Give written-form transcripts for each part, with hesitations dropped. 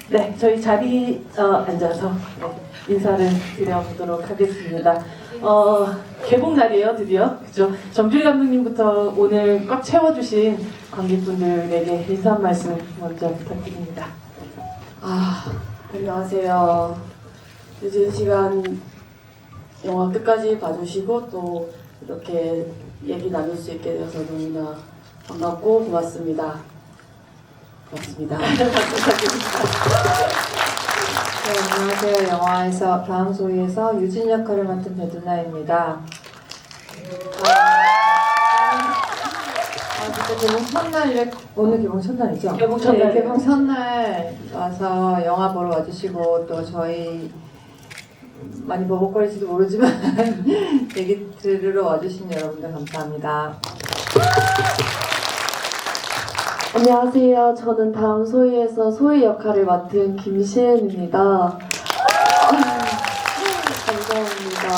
네, 저희 자리 앉아서 인사를 드려보도록 하겠습니다. 개봉 날이에요, 드디어. 그죠? 정필 감독님부터 오늘 꽉 채워주신 관객분들에게 인사 한 말씀 먼저 부탁드립니다. 안녕하세요. 늦은 시간 영화 끝까지 봐주시고 또 이렇게 얘기 나눌 수 있게 되어서 너무나 반갑고 고맙습니다. 고맙습니다. 박수 부탁드립니다. 네, 안녕하세요. 영화에서 다음 소위에서 유진 역할을 맡은 배두나입니다. 진짜 개봉 첫날 오늘 개봉 첫날이죠? 개봉 첫날. 네, 개봉 첫날 와서 영화 보러 와주시고 또 저희 많이 버벅거릴지도 모르지만 얘기 들으러 와주신 여러분들 감사합니다. 안녕하세요. 저는 다음 소희에서 소희 역할을 맡은 김시은입니다. 감사합니다.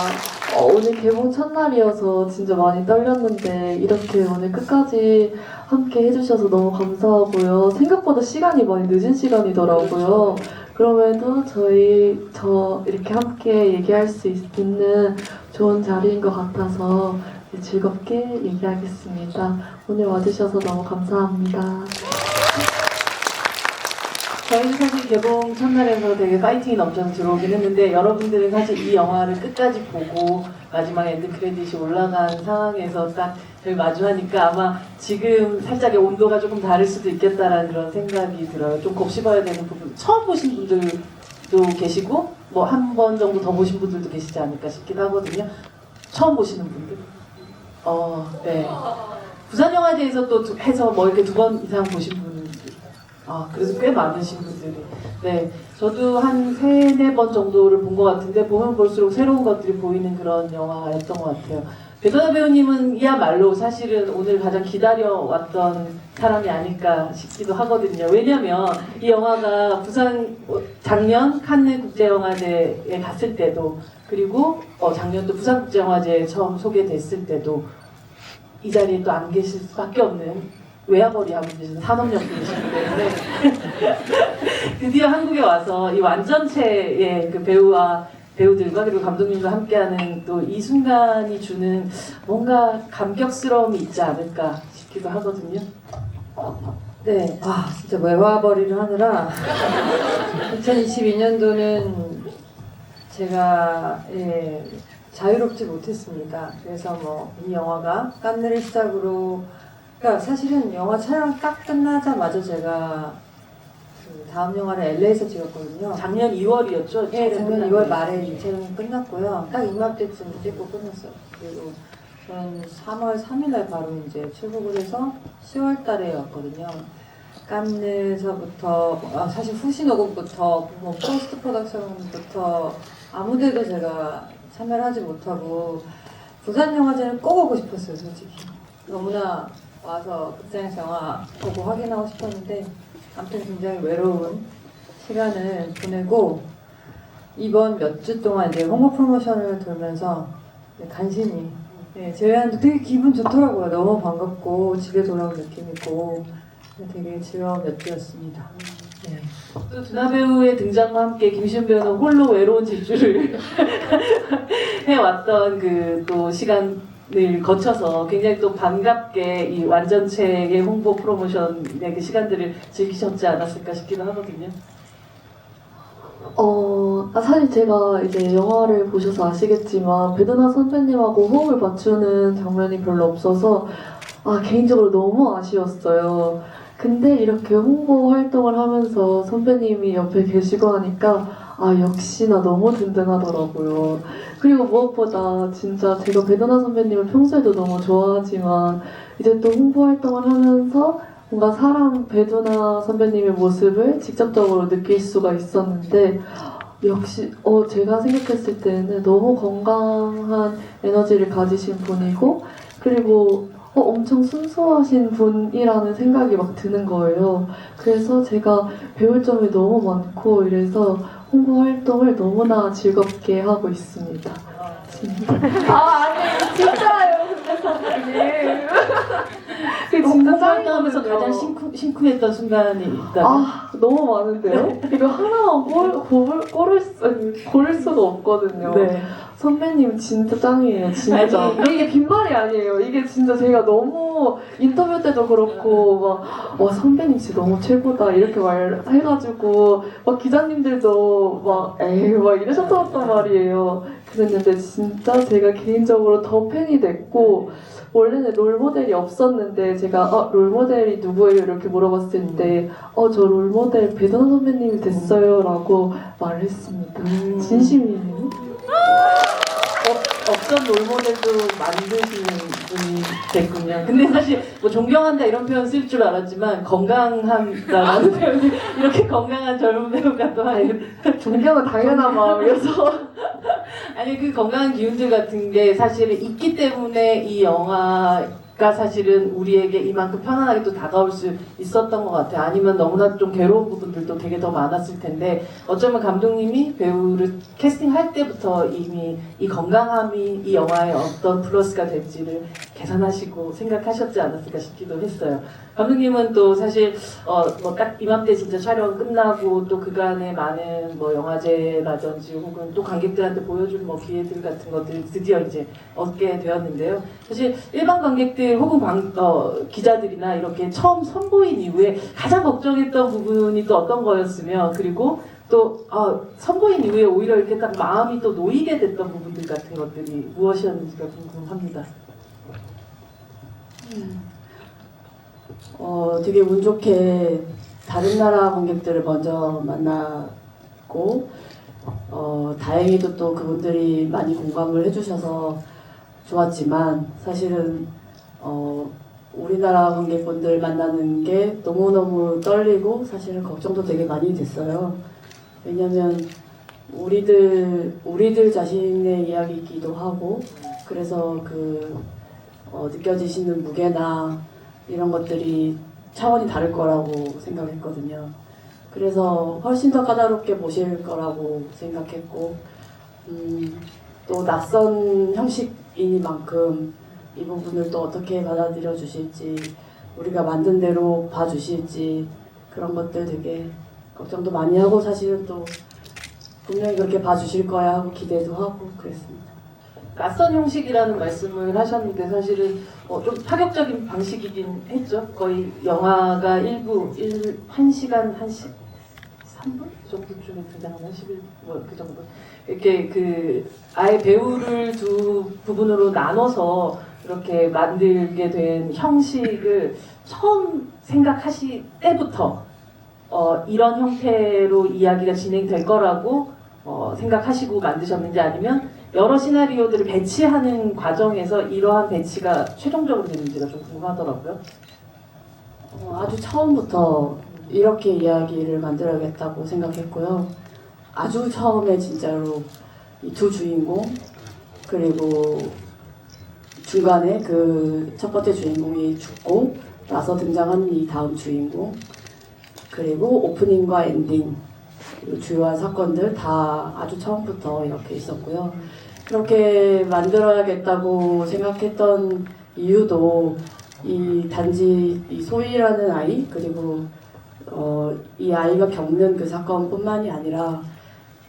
오늘 개봉 첫날이어서 진짜 많이 떨렸는데 이렇게 오늘 끝까지 함께 해주셔서 너무 감사하고요. 생각보다 시간이 많이 늦은 시간이더라고요. 그럼에도 저 이렇게 함께 얘기할 수 있는 좋은 자리인 것 같아서 즐겁게 얘기하겠습니다. 오늘 와주셔서 너무 감사합니다. 저희는 사실 개봉 첫날에서 되게 파이팅이 넘쳐서 들어오긴 했는데 여러분들은 사실 이 영화를 끝까지 보고 마지막에 엔드 크레딧이 올라간 상황에서 딱 저희 마주하니까 아마 지금 살짝의 온도가 조금 다를 수도 있겠다라는 그런 생각이 들어요. 좀 곱씹어야 되는 부분. 처음 보신 분들도 계시고 뭐 한 번 정도 더 보신 분들도 계시지 않을까 싶긴 하거든요. 처음 보시는 분들. 네. 부산영화제에서 또 해서 뭐 이렇게 2번 이상 보신 분들. 그래서 꽤 많으신 분들이. 네. 저도 한 3-4번 정도를 본 것 같은데, 보면 볼수록 새로운 것들이 보이는 그런 영화였던 것 같아요. 배두나 배우님은 이야말로 사실은 오늘 가장 기다려왔던 사람이 아닐까 싶기도 하거든요. 왜냐면 이 영화가 작년 칸느 국제영화제에 갔을 때도, 그리고 작년도 부산국제영화제에 처음 소개됐을 때도 이 자리에 또 안 계실 수밖에 없는 외화벌이 하고 계신 산업연구이시기 때문에 드디어 한국에 와서 이 완전체의 그 배우들과 그리고 감독님과 함께하는 또 이 순간이 주는 뭔가 감격스러움이 있지 않을까 싶기도 하거든요. 네, 진짜 외화벌이를 하느라 2022년도는 제가 자유롭지 못했습니다. 그래서 뭐 이 영화가 깐느를 시작으로, 그러니까 사실은 영화 촬영 딱 끝나자마자 제가 그 다음 영화를 LA에서 찍었거든요. 작년 2월이었죠? 네, 작년 2월 말에 이 촬영이 끝났고요. 딱 이맘때쯤 찍고 끝났어요. 그리고 저는 3월 3일날 바로 이제 출국을 해서 10월 달에 왔거든요. 깐느에서부터 사실 후시 녹음부터 뭐 포스트 프로덕션부터 아무데도 제가 참여를 하지 못하고 부산 영화제는 꼭 오고 싶었어요, 솔직히. 너무나 와서 극장에서 영화 보고 확인하고 싶었는데 아무튼 굉장히 외로운 시간을 보내고 이번 몇 주 동안 이제 홍보 프로모션을 돌면서 간신히 제외하는데 되게 기분 좋더라고요. 너무 반갑고 집에 돌아온 느낌이고 되게 즐거운 몇 주였습니다. 네. 또 두나 배우의 등장과 함께 김시은 배우는 홀로 외로운 질주를 해왔던 그 또 시간을 거쳐서 굉장히 또 반갑게 이 완전체의 홍보 프로모션의 그 시간들을 즐기셨지 않았을까 싶기도 하거든요. 사실 제가 이제 영화를 보셔서 아시겠지만 배두나 선배님하고 호흡을 맞추는 장면이 별로 없어서 개인적으로 너무 아쉬웠어요. 근데 이렇게 홍보 활동을 하면서 선배님이 옆에 계시고 하니까 역시나 너무 든든하더라고요. 그리고 무엇보다 진짜 제가 배두나 선배님을 평소에도 너무 좋아하지만 이제 또 홍보 활동을 하면서 뭔가 배두나 선배님의 모습을 직접적으로 느낄 수가 있었는데 역시 제가 생각했을 때는 너무 건강한 에너지를 가지신 분이고 그리고 엄청 순수하신 분이라는 생각이 막 드는 거예요. 그래서 제가 배울 점이 너무 많고 이래서 홍보 활동을 너무나 즐겁게 하고 있습니다. 아니 진짜요, 근데 선배님. 진짜 홍보활동 촬영하면서 가장 심쿵했던 순간이 있다. 아 너무 많은데요? 이거 하나만 고를 수가 없거든요. 네. 선배님 진짜 짱이에요, 진짜. 아니, 이게 빈말이 아니에요. 이게 진짜 제가 너무 인터뷰 때도 그렇고 막 와 선배님 진짜 너무 최고다 이렇게 말해가지고 막 기자님들도 막 에이 막 이러셨단 말이에요. 그랬는데 진짜 제가 개인적으로 더 팬이 됐고 원래는 롤모델이 없었는데 제가 롤모델이 누구예요? 이렇게 물어봤을 때 저 롤모델 배도나 선배님이 됐어요 라고 말을 했습니다. 진심이에요. 없던 롤모델도 만드시는 분이 됐군요. 근데 사실 뭐 존경한다 이런 표현 쓸 줄 알았지만 건강한다라는 표현이 이렇게 건강한 젊은 배우가 또 아니고 존경은 당연한 마음이어서 아니 그 건강한 기운들 같은 게 사실은 있기 때문에 이 영화가 사실은 우리에게 이만큼 편안하게 또 다가올 수 있었던 것 같아요. 아니면 너무나 좀 괴로운 부분들도 되게 더 많았을 텐데 어쩌면 감독님이 배우를 캐스팅할 때부터 이미 이 건강함이 이 영화의 어떤 플러스가 될지를 계산하시고 생각하셨지 않았을까 싶기도 했어요. 감독님은 또 사실 뭐 딱 이맘때 진짜 촬영 끝나고 또 그간의 많은 뭐 영화제라든지 혹은 또 관객들한테 보여줄 뭐 기회들 같은 것들 드디어 이제 얻게 되었는데요. 사실 일반 관객들 혹은 기자들이나 이렇게 처음 선보인 이후에 가장 걱정했던 부분이 또 어떤 거였으며 그리고 또 선보인 이후에 오히려 이렇게 딱 마음이 또 놓이게 됐던 부분들 같은 것들이 무엇이었는지가 궁금합니다. 되게 운 좋게 다른 나라 관객들을 먼저 만나고 다행히도 또 그분들이 많이 공감을 해주셔서 좋았지만 사실은 우리나라 관객분들 만나는 게 너무너무 떨리고 사실은 걱정도 되게 많이 됐어요. 왜냐면 우리들 자신의 이야기이기도 하고 그래서 느껴지시는 무게나 이런 것들이 차원이 다를 거라고 생각했거든요. 그래서 훨씬 더 까다롭게 보실 거라고 생각했고 또 낯선 형식이니만큼 이 부분을 또 어떻게 받아들여 주실지 우리가 만든 대로 봐주실지 그런 것들 되게 걱정도 많이 하고 사실은 또 분명히 그렇게 봐주실 거야 하고 기대도 하고 그랬습니다. 낯선 형식이라는 말씀을 하셨는데 사실은 좀 파격적인 방식이긴 했죠. 거의 영화가 1시간 3분 정도쯤에 등장하는 11, 그 정도. 이렇게 아예 배우를 두 부분으로 나눠서 이렇게 만들게 된 형식을 처음 생각하실 때부터 이런 형태로 이야기가 진행될 거라고 생각하시고 만드셨는지 아니면 여러 시나리오들을 배치하는 과정에서 이러한 배치가 최종적으로 됐는지가 좀 궁금하더라고요. 아주 처음부터 이렇게 이야기를 만들어야겠다고 생각했고요. 아주 처음에 진짜로 이 두 주인공 그리고 중간에 그 첫 번째 주인공이 죽고 나서 등장한 이 다음 주인공 그리고 오프닝과 엔딩 주요한 사건들 다 아주 처음부터 이렇게 있었고요. 그렇게 만들어야겠다고 생각했던 이유도 단지 이 소희라는 아이 그리고 이 아이가 겪는 그 사건뿐만이 아니라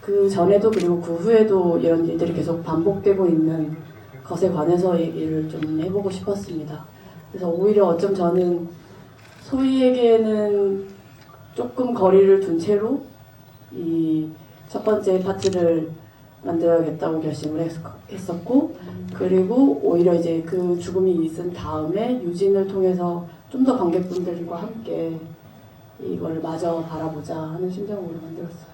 그 전에도 그리고 그 후에도 이런 일들이 계속 반복되고 있는 것에 관해서 얘기를 좀 해보고 싶었습니다. 그래서 오히려 어쩜 저는 소희에게는 조금 거리를 둔 채로 이 첫 번째 파트를 만들어야겠다고 결심을 했었고 그리고 오히려 이제 그 죽음이 있은 다음에 유진을 통해서 좀 더 관객분들과 함께 이걸 마저 바라보자 하는 심정으로 만들었어요.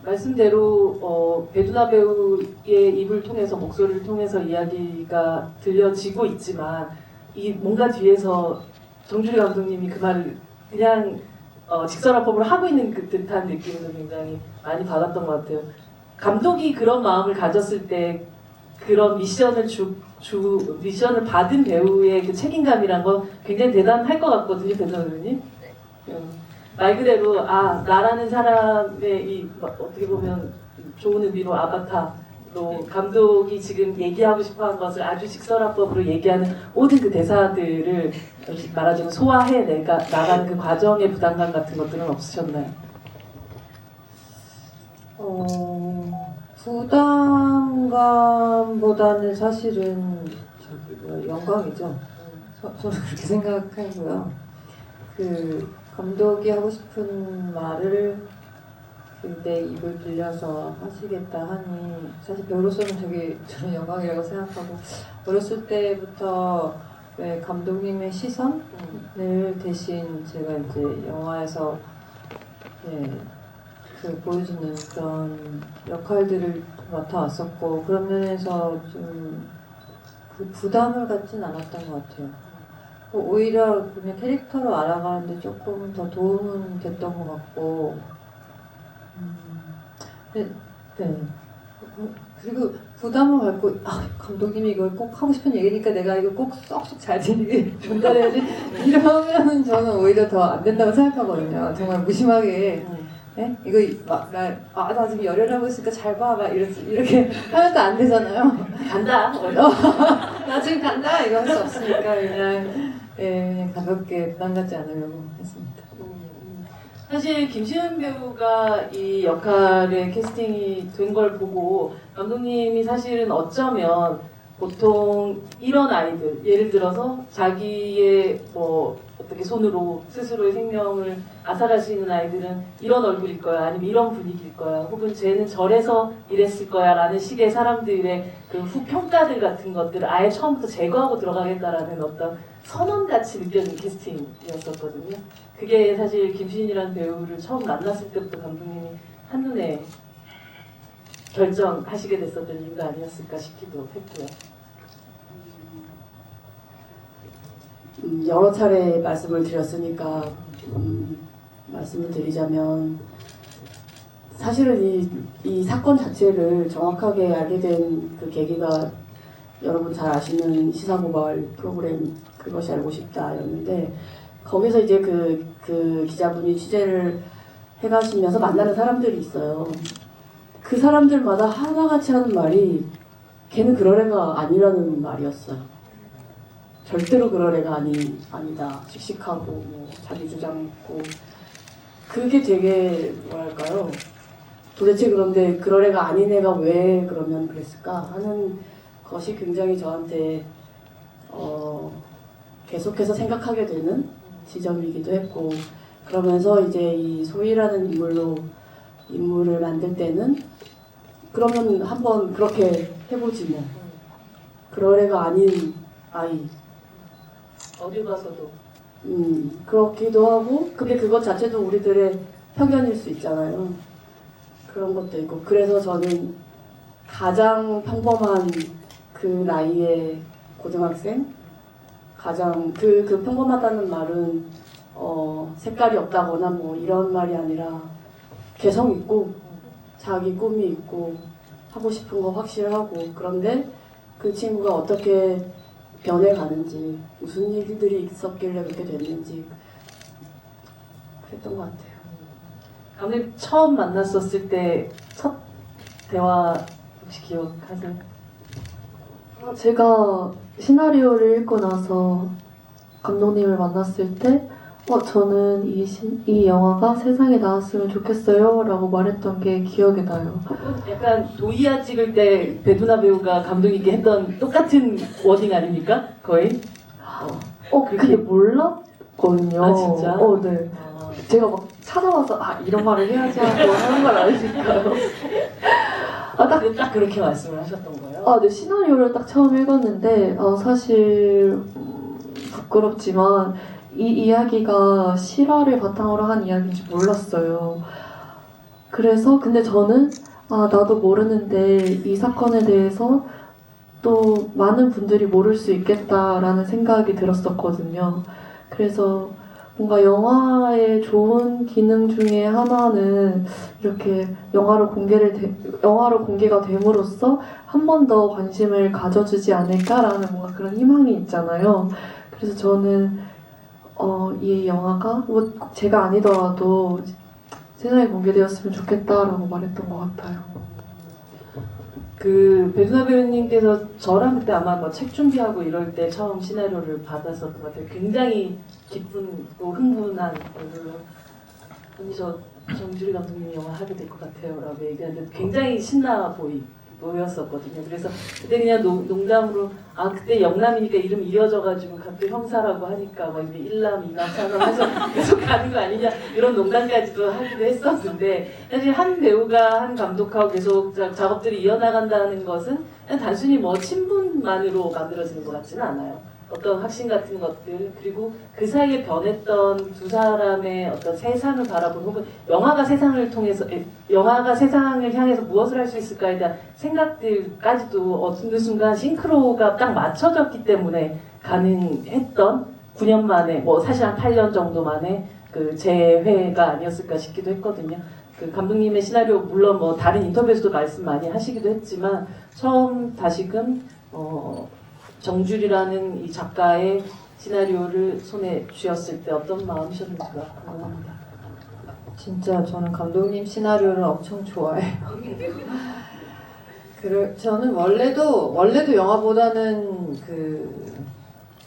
말씀대로 배두나 배우의 입을 통해서 목소리를 통해서 이야기가 들려지고 있지만 이 뭔가 뒤에서 정주리 감독님이 그 말을 그냥 직설화법을 하고 있는 그 듯한 느낌도 굉장히 많이 받았던 것 같아요. 감독이 그런 마음을 가졌을 때 그런 미션을 미션을 받은 배우의 그 책임감이란 건 굉장히 대단할 것 같거든요, 배두나 배우님. 말 그대로 나라는 사람의 이 어떻게 보면 좋은 의미로 아바타 감독이 지금 얘기하고 싶어하는 것을 아주 직설화법으로 얘기하는 모든 그 대사들을 말하자면 소화해 나가는 그 과정의 부담감 같은 것들은 없으셨나요? 부담감보다는 사실은 영광이죠. 저는 그렇게 생각하고요. 그 감독이 하고 싶은 말을 내 입을 빌려서 하시겠다 하니 사실 배우로서는 저는 영광이라고 생각하고 어렸을 때부터 왜 감독님의 시선을 대신 제가 이제 영화에서 그 보여주는 그런 역할들을 맡아왔었고 그런 면에서 좀 그 부담을 갖진 않았던 것 같아요. 오히려 그냥 캐릭터로 알아가는데 조금 더 도움은 됐던 것 같고 네. 그리고 부담을 갖고 감독님이 이걸 꼭 하고 싶은 얘기니까 내가 이거 꼭 쏙쏙 잘 들리게 전달해야지 이러면은 저는 오히려 더 안 된다고 생각하거든요. 정말 무심하게 네? 이거 나 지금 열혈하고 있으니까 잘 봐. 막 이렇게 하면 또 안 되잖아요. 간다. 나 지금 간다. 이거 할 수 없으니까 그냥 가볍게 부담 갖지 않으려고 했습니다. 사실 김시현 배우가 이 역할에 캐스팅이 된 걸 보고 감독님이 사실은 어쩌면 보통 이런 아이들, 예를 들어서 자기의 어떻게 손으로 스스로의 생명을 앗아가시는 아이들은 이런 얼굴일 거야, 아니면 이런 분위기일 거야, 혹은 쟤는 저래서 이랬을 거야 라는 식의 사람들의 그 후평가들 같은 것들을 아예 처음부터 제거하고 들어가겠다라는 어떤 선언같이 느껴진 캐스팅이었었거든요. 그게 사실 김시인이라는 배우를 처음 만났을 때부터 감독님이 한눈에 결정하시게 됐었던 이유가 아니었을까 싶기도 했고요. 여러 차례 말씀을 드렸으니까 말씀을 드리자면 사실은 이 사건 자체를 정확하게 알게 된 그 계기가 여러분 잘 아시는 시사고발 프로그램 그것이 알고 싶다였는데 거기서 이제 그 기자분이 취재를 해가시면서 만나는 사람들이 있어요. 그 사람들마다 하나같이 하는 말이 걔는 그럴 애가 아니라는 말이었어요. 절대로 그럴 애가 아니다. 씩씩하고 자기 주장 있고 그게 되게 뭐랄까요. 도대체 그런데 그럴 애가 아닌 애가 왜 그러면 그랬을까 하는 것이 굉장히 저한테 계속해서 생각하게 되는 지점이기도 했고 그러면서 이제 이 소희라는 인물을 만들 때는 그러면 한번 그렇게 해보지 뭐. 그럴 애가 아닌 아이. 어디 가서도. 그렇기도 하고 근데 그것 자체도 우리들의 편견일 수 있잖아요. 그런 것도 있고 그래서 저는 가장 평범한 그 나이의 고등학생 가장 그 평범하다는 말은 색깔이 없다거나 뭐 이런 말이 아니라 개성 있고 자기 꿈이 있고 하고 싶은 거 확실하고 그런데 그 친구가 어떻게 변해가는지 무슨 일들이 있었길래 그렇게 됐는지 그랬던 것 같아요. 감독님 처음 만났었을 때 첫 대화 혹시 기억하세요? 제가 시나리오를 읽고 나서 감독님을 만났을 때 저는 이 영화가 세상에 나왔으면 좋겠어요 라고 말했던 게 기억이 나요. 약간 도이아 찍을 때 배두나 배우가 감독님께 했던 똑같은 워딩 아닙니까? 거의? 근데 몰랐거든요. 아 진짜? 네. 제가 막 찾아봐서 이런 말을 해야지 하고 하는 걸 아니니까요. 딱 그렇게 말씀을 하셨던 거예요? 네, 시나리오를 딱 처음 읽었는데 사실 부끄럽지만 이 이야기가 실화를 바탕으로 한 이야기인지 몰랐어요. 그래서 근데 저는 나도 모르는데 이 사건에 대해서 또 많은 분들이 모를 수 있겠다라는 생각이 들었었거든요. 그래서 뭔가 영화의 좋은 기능 중에 하나는 이렇게 영화로 공개가 됨으로써 한 번 더 관심을 가져주지 않을까라는 뭔가 그런 희망이 있잖아요. 그래서 저는 이 영화가 뭐 제가 아니더라도 세상에 공개되었으면 좋겠다라고 말했던 것 같아요. 그 배두나 배우님께서 저랑 그때 아마 뭐 책 준비하고 이럴 때 처음 시나리오를 받았었던 것 같아요. 굉장히 기쁘고 흥분한 얼굴로 언니 저 정주리 감독님 영화 하게 될 것 같아요 라고 얘기하는데 굉장히 신나 보였었거든요. 그래서 그때 그냥 농담으로 아 그때 영남이니까 이름 이어져가지고 갑자기 형사라고 하니까 막 이제 1남, 2남, 3남 해서 계속 가는 거 아니냐 이런 농담까지도 하기도 했었는데 사실 한 배우가 한 감독하고 계속 작업들이 이어나간다는 것은 그냥 단순히 뭐 친분만으로 만들어지는 것 같지는 않아요. 어떤 확신 같은 것들 그리고 그 사이에 변했던 두 사람의 어떤 세상을 바라보는 혹은 영화가 세상을 향해서 무엇을 할 수 있을까에 대한 생각들까지도 어느 순간 싱크로가 딱 맞춰졌기 때문에 가능했던 9년 만에 뭐 사실 한 8년 정도 만에 그 재회가 아니었을까 싶기도 했거든요. 그 감독님의 시나리오 물론 뭐 다른 인터뷰에서도 말씀 많이 하시기도 했지만 처음 다시금 정주리라는 이 작가의 시나리오를 손에 쥐었을 때 어떤 마음이셨는지가 궁금합니다. 진짜 저는 감독님 시나리오를 엄청 좋아해요. 저는 원래도 영화보다는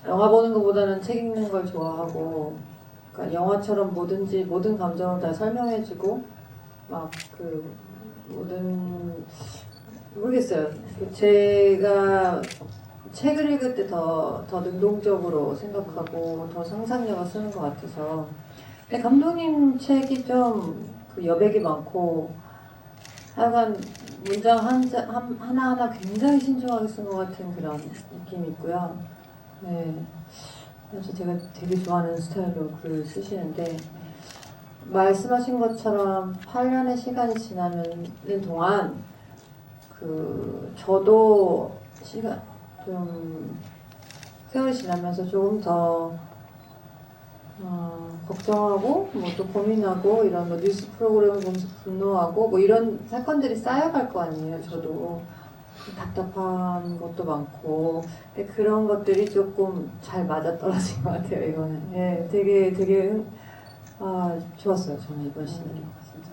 영화 보는 것보다는 책 읽는 걸 좋아하고, 그러니까 영화처럼 모든 감정을 다 설명해주고 막 모르겠어요. 제가 책을 읽을 때 더 능동적으로 생각하고 더 상상력을 쓰는 것 같아서. 근데 감독님 책이 좀 여백이 많고 하여간 문장 하나하나 굉장히 신중하게 쓴 것 같은 그런 느낌이 있고요. 네. 그래서 제가 되게 좋아하는 스타일로 글을 쓰시는데 말씀하신 것처럼 8년의 시간이 지나는 동안 저도 세월이 지나면서 조금 더 걱정하고 뭐 또 고민하고 이런 뭐 뉴스 프로그램을 보면서 분노하고 뭐 이런 사건들이 쌓여갈 거 아니에요. 저도 답답한 것도 많고 근데 그런 것들이 조금 잘 맞아떨어진 것 같아요. 이거는 예, 되게 좋았어요. 저는 이번 시나리오 진짜.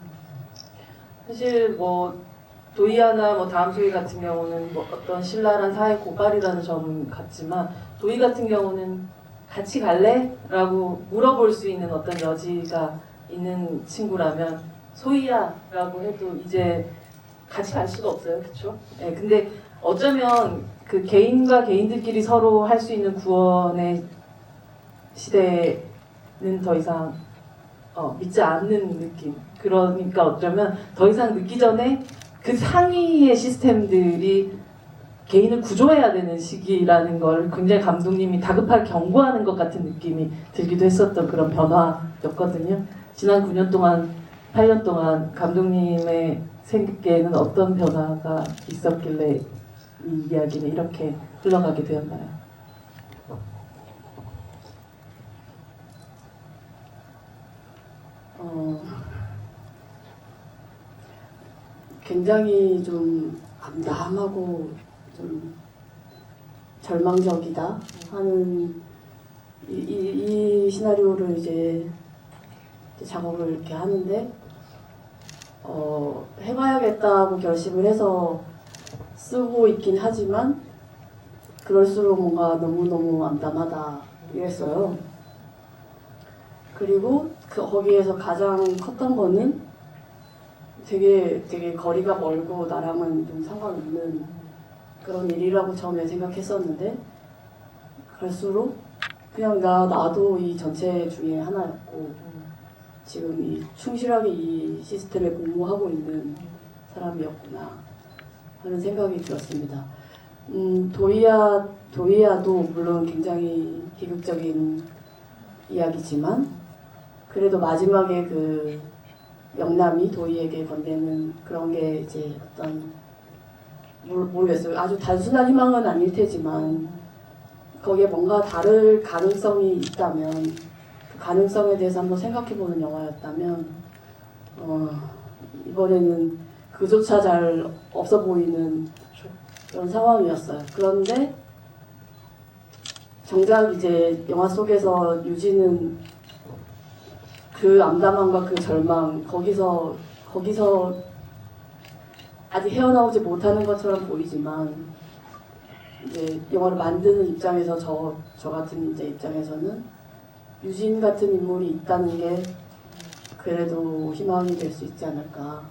사실 뭐 도이아나 뭐 다음 소위 같은 경우는 뭐 어떤 신랄한 사회 고발이라는 점 같지만 도이 같은 경우는 같이 갈래? 라고 물어볼 수 있는 어떤 여지가 있는 친구라면 소희야 라고 해도 이제 같이 갈 수가 없어요. 그쵸? 네, 근데 어쩌면 그 개인과 개인들끼리 서로 할 수 있는 구원의 시대는 더 이상 믿지 않는 느낌. 그러니까 어쩌면 더 이상 늦기 전에 그 상위의 시스템들이 개인을 구조해야 되는 시기라는 걸 굉장히 감독님이 다급하게 경고하는 것 같은 느낌이 들기도 했었던 그런 변화였거든요. 지난 9년 동안, 8년 동안 감독님의 생각에는 어떤 변화가 있었길래 이 이야기는 이렇게 흘러가게 되었나요? 굉장히 좀 암담하고 좀 절망적이다 하는 이 시나리오를 이제 작업을 이렇게 하는데 해봐야겠다고 결심을 해서 쓰고 있긴 하지만 그럴수록 뭔가 너무너무 암담하다 이랬어요. 그리고 거기에서 가장 컸던 거는 되게 거리가 멀고 나랑은 좀 상관없는 그런 일이라고 처음에 생각했었는데 갈수록 그냥 나도 이 전체 중에 하나였고 지금 이 충실하게 이 시스템에 공모하고 있는 사람이었구나 하는 생각이 들었습니다. 도이아도 물론 굉장히 비극적인 이야기지만 그래도 마지막에 그 영남이 도희에게 건네는 그런 게 이제 어떤 모르겠어요. 아주 단순한 희망은 아닐 테지만 거기에 뭔가 다를 가능성이 있다면 그 가능성에 대해서 한번 생각해보는 영화였다면 이번에는 그조차 잘 없어 보이는 그런 상황이었어요. 그런데 정작 이제 영화 속에서 유진은 그 암담함과 그 절망 거기서 아직 헤어나오지 못하는 것처럼 보이지만 이제 영화를 만드는 입장에서 저 같은 이제 입장에서는 유진 같은 인물이 있다는 게 그래도 희망이 될 수 있지 않을까.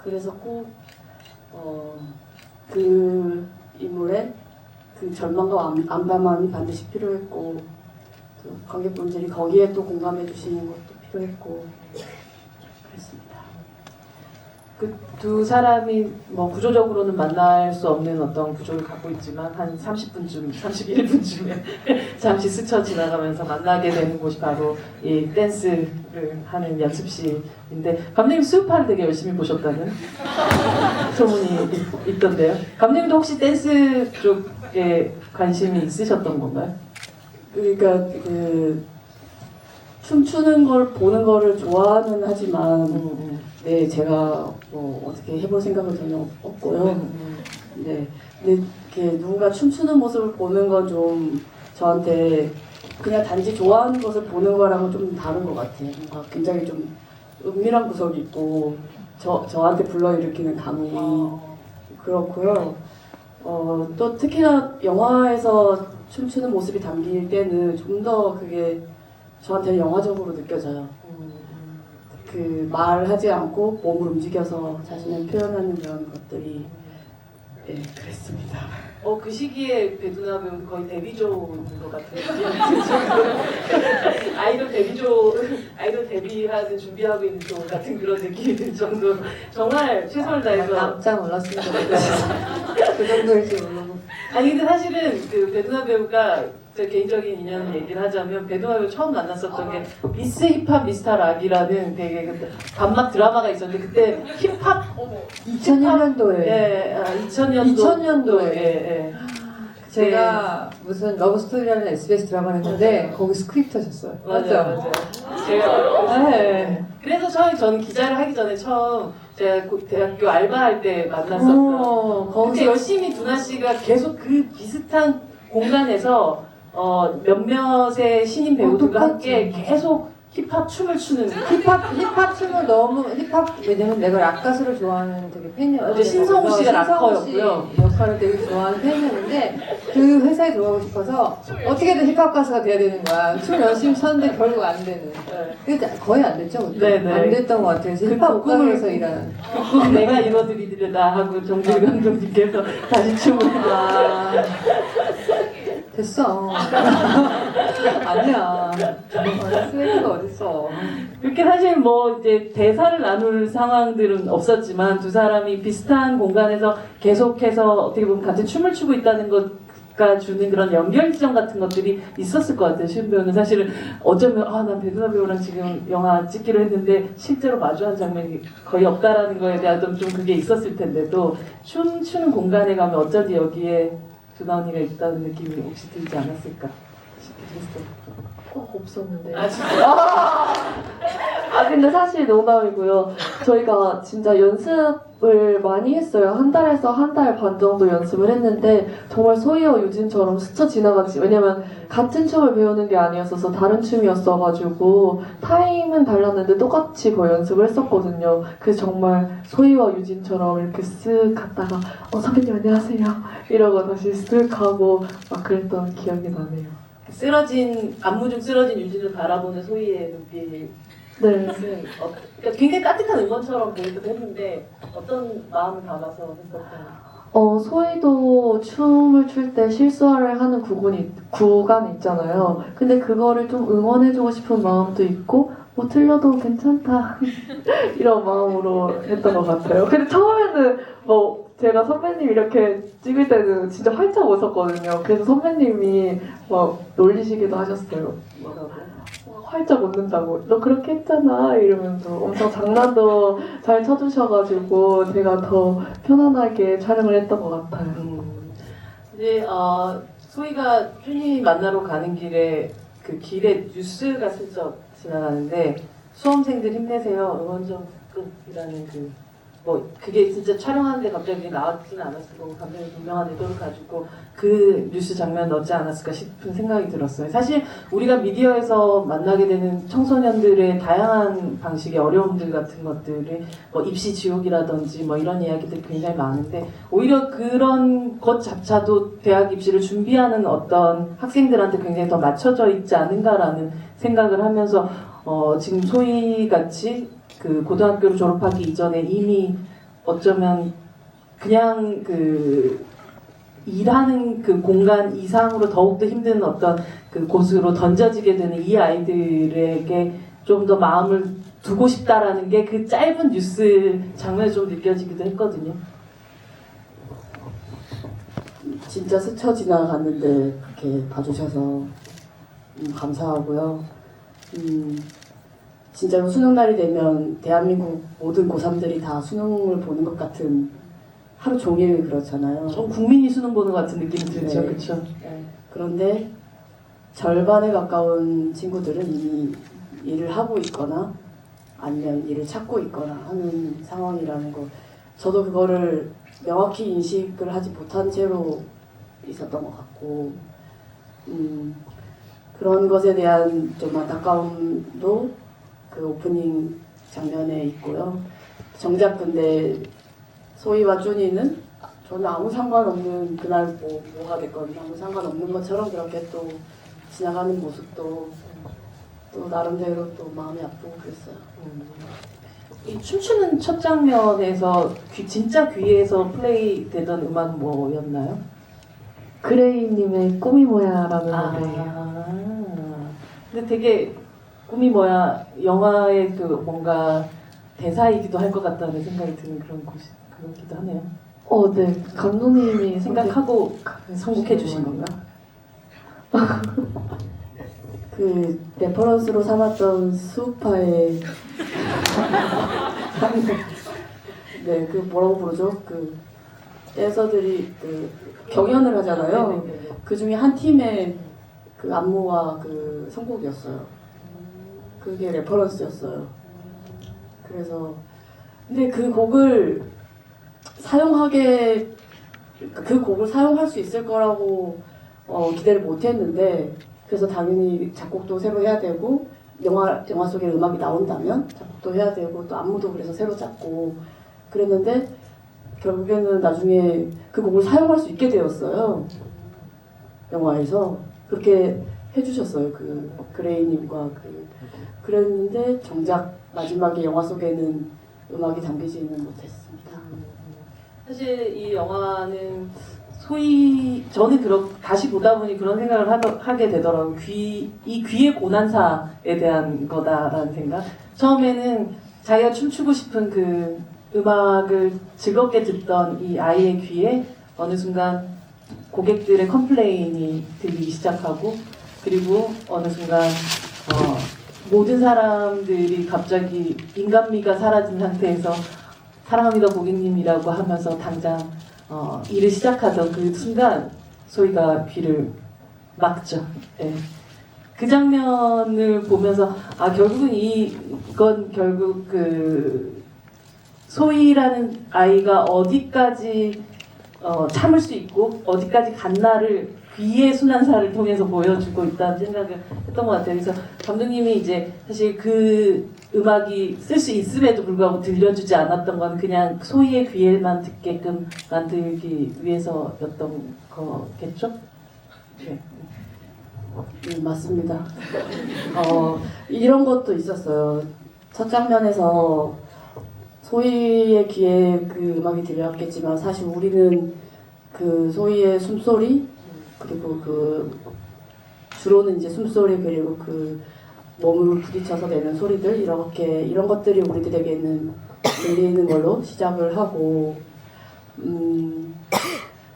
그래서 꼭 그 인물의 그 절망과 안감함이 반드시 필요했고 또 관객분들이 거기에 또 공감해 주시는 것도 필요했고 그랬습니다. 그 두 사람이 뭐 구조적으로는 만날 수 없는 어떤 구조를 갖고 있지만 한 30분쯤, 31분쯤에 잠시 스쳐 지나가면서 만나게 되는 곳이 바로 이 댄스를 하는 연습실인데 감독님 수우파를 되게 열심히 보셨다는 소문이 있던데요. 감독님도 혹시 댄스 쪽에 관심이 있으셨던 건가요? 그러니까 그 춤추는 걸 보는 거를 좋아는 하지만 네 제가 뭐 어떻게 해볼 생각은 전혀 없고요. 네, 근데 이렇게 누군가 춤추는 모습을 보는 건 좀 저한테 그냥 단지 좋아하는 것을 보는 거랑은 좀 다른 것 같아요. 뭔가 굉장히 좀 은밀한 구석이 있고 저한테 불러일으키는 감이 그렇고요. 또 특히나 영화에서 춤추는 모습이 담길 때는 좀 더 그게 저한테는 영화적으로 느껴져요. 그 말하지 않고 몸을 움직여서 자신을 표현하는 그런 것들이 네, 그랬습니다. 그 시기에 배두나 배우 거의 데뷔조인 것 같은 아이돌 데뷔하는 준비하고 있는 조 같은 그런 느낌이 들 정도로 정말 최선을 다해서 깜짝 놀랐습니다. 그 정도일지 모르고. 아니 근데 사실은 그 배두나 배우가 제 개인적인 인연 얘기를 하자면 배두나 배우 처음 만났었던 게 미스 힙합 미스터 락이라는 되게 그때 단막 드라마가 있었는데 그때 힙합 2001년도에 예, 2000년도에 예. 제가 무슨 러브스토리라는 SBS 드라마를 했는데 거기 스크립트 하셨어요. 맞아요. 제가 네. 그래서 저는 기자를 하기 전에 처음 제가 대학교 알바할 때 만났었던 그때 열심히 두나 씨가 계속 그 비슷한 공간에서 몇몇의 신인 배우들과 함께 계속 힙합 춤을 추는 힙합 춤을 너무 왜냐면 내가 락 가수를 좋아하는 되게 팬이었는데 신성우 씨가 락커였고요. 역할을 되게 좋아하는 팬이었는데 그 회사에 들어가고 싶어서 어떻게든 힙합 가수가 돼야 되는 거야. 춤 열심히 췄는데 결국 안 되는. 그러니까 거의 안 됐죠. 그때? 네네. 안 됐던 것 같아요. 그래서 힙합 옷가게에서 일하는. 그 꿈 내가 이뤄드리리라 하고 정길 감독님께서 다시 춤을 됐어. 아니야. 쓰레기가 어딨어. 그렇게 사실 뭐 이제 대사를 나눌 상황들은 없었지만 두 사람이 비슷한 공간에서 계속해서 어떻게 보면 같은 춤을 추고 있다는 것가 주는 그런 연결지점 같은 것들이 있었을 것 같아요. 시은 배우는 사실은 어쩌면 난 배두나 배우랑 지금 영화 찍기로 했는데 실제로 마주한 장면이 거의 없다라는 거에 대한 좀 그게 있었을 텐데도 춤추는 공간에 가면 어쩐지 여기에 두나 언니가 있다는 느낌이 혹시 들지 않았을까 싶기도 했어요. 없었는데. 진짜? 근데 사실 농담이고요. 저희가 진짜 연습을 많이 했어요. 한 달에서 한 달 반 정도 연습을 했는데 정말 소희와 유진처럼 스쳐 지나갔지. 왜냐면 같은 춤을 배우는 게 아니었어서 다른 춤이었어가지고 타임은 달랐는데 똑같이 거의 연습을 했었거든요. 그래서 정말 소희와 유진처럼 이렇게 쓱 갔다가 선배님 안녕하세요 이러고 다시 쓱 가고 막 그랬던 기억이 나네요. 안무 중 쓰러진 유진을 바라보는 소희의 눈빛. 네. 그러니까 굉장히 따뜻한 응원처럼 보이기도 했는데 어떤 마음을 담아서 했었나요? 소희도 춤을 출 때 실수를 하는 구간이 있잖아요. 근데 그거를 좀 응원해주고 싶은 마음도 있고, 뭐 틀려도 괜찮다. 이런 마음으로 했던 것 같아요. 근데 처음에는 제가 선배님 이렇게 찍을 때는 진짜 활짝 웃었거든요. 그래서 선배님이 놀리시기도 하셨어요. 뭐라고? 활짝 웃는다고 너 그렇게 했잖아 이러면서 엄청 장난도 잘 쳐주셔가지고 제가 더 편안하게 촬영을 했던 것 같아요. 이제 소희가 쭈니 만나러 가는 길에 그 길에 뉴스가 슬쩍 지나가는데 수험생들 힘내세요 응원 좀 끝이라는 그 뭐 그게 진짜 촬영하는데 갑자기 나왔지는 않았을 거고 감독이 분명한 의도를 가지고 그 뉴스 장면 넣지 않았을까 싶은 생각이 들었어요. 사실 우리가 미디어에서 만나게 되는 청소년들의 다양한 방식의 어려움들 같은 것들을 뭐 입시 지옥이라든지 뭐 이런 이야기들이 굉장히 많은데 오히려 그런 것조차도 대학 입시를 준비하는 어떤 학생들한테 굉장히 더 맞춰져 있지 않은가라는 생각을 하면서 지금 소희 같이 그 고등학교를 졸업하기 이전에 이미 어쩌면 그냥 그 일하는 그 공간 이상으로 더욱더 힘든 어떤 그 곳으로 던져지게 되는 이 아이들에게 좀 더 마음을 두고 싶다라는 게 그 짧은 뉴스 장면에 좀 느껴지기도 했거든요. 진짜 스쳐 지나갔는데 그렇게 봐주셔서 감사하고요. 진짜로 수능날이 되면 대한민국 모든 고3들이 다 수능을 보는 것 같은 하루 종일 그렇잖아요. 전 국민이 수능 보는 것 같은 느낌이 들죠, 네. 그렇죠? 그런데 절반에 가까운 친구들은 이미 일을 하고 있거나 아니면 일을 찾고 있거나 하는 상황이라는 거. 저도 그거를 명확히 인식을 하지 못한 채로 있었던 것 같고 그런 것에 대한 좀 안타까움도 그 오프닝 장면에 있고요. 정작 근데 소희와 쭈니는 전혀 아무 상관없는 그날 뭐가 됐건 아무 상관없는 것처럼 그렇게 또 지나가는 모습도 또 나름대로 또 마음이 아프고 그랬어요. 이 춤추는 첫 장면에서 진짜 귀에서 플레이 되던 음악은 뭐였나요? 그레이님의 꿈이 뭐야라는 노래예요. 근데 되게 꿈이 뭐야 영화의 그 뭔가 대사이기도 할 것 같다는 생각이 드는 그런 그렇기도 하네요. 네. 감독님이 생각하고 선곡해 주신 건가? 그 레퍼런스로 삼았던 수우파의 네, 그 뭐라고 부르죠? 그 댄서들이 그 경연을 하잖아요. 그 중에 한 팀의 그 안무와 그 선곡이었어요. 그게 레퍼런스였어요. 그래서 근데 그 곡을 사용할 수 있을 거라고 기대를 못했는데 그래서 당연히 작곡도 새로 해야 되고 영화 속에 음악이 나온다면 작곡도 해야 되고 또 안무도 그래서 새로 짰고 그랬는데 결국에는 나중에 그 곡을 사용할 수 있게 되었어요. 영화에서 그렇게 해주셨어요. 그 그레이님과 그랬는데 정작 마지막에 영화 속에는 음악이 담기지는 못했습니다. 사실 이 영화는 저는 다시 보다 보니 그런 생각을 하게 되더라고요. 이 귀의 고난사에 대한 거다라는 생각. 처음에는 자기가 춤추고 싶은 그 음악을 즐겁게 듣던 이 아이의 귀에 어느 순간 고객들의 컴플레인이 들리기 시작하고 그리고 어느 순간 모든 사람들이 갑자기 인간미가 사라진 상태에서 사랑합니다 고객님이라고 하면서 당장 일을 시작하던 그 순간 소희가 귀를 막죠. 네. 그 장면을 보면서 결국은 이건 결국 그 소희라는 아이가 어디까지 참을 수 있고 어디까지 갔나를 귀의 순환사를 통해서 보여주고 있다는 생각을 했던 것 같아요. 그래서 감독님이 이제 사실 그 음악이 쓸 수 있음에도 불구하고 들려주지 않았던 건 그냥 소희의 귀에만 듣게끔 만들기 위해서였던 거겠죠? 네. 맞습니다. 이런 것도 있었어요. 첫 장면에서 소희의 귀에 그 음악이 들렸겠지만 사실 우리는 그 소희의 숨소리 그리고 그 주로는 이제 숨소리 그리고 그 몸을 부딪혀서 내는 소리들 이런 것들이 우리들에게는 들리는 걸로 시작을 하고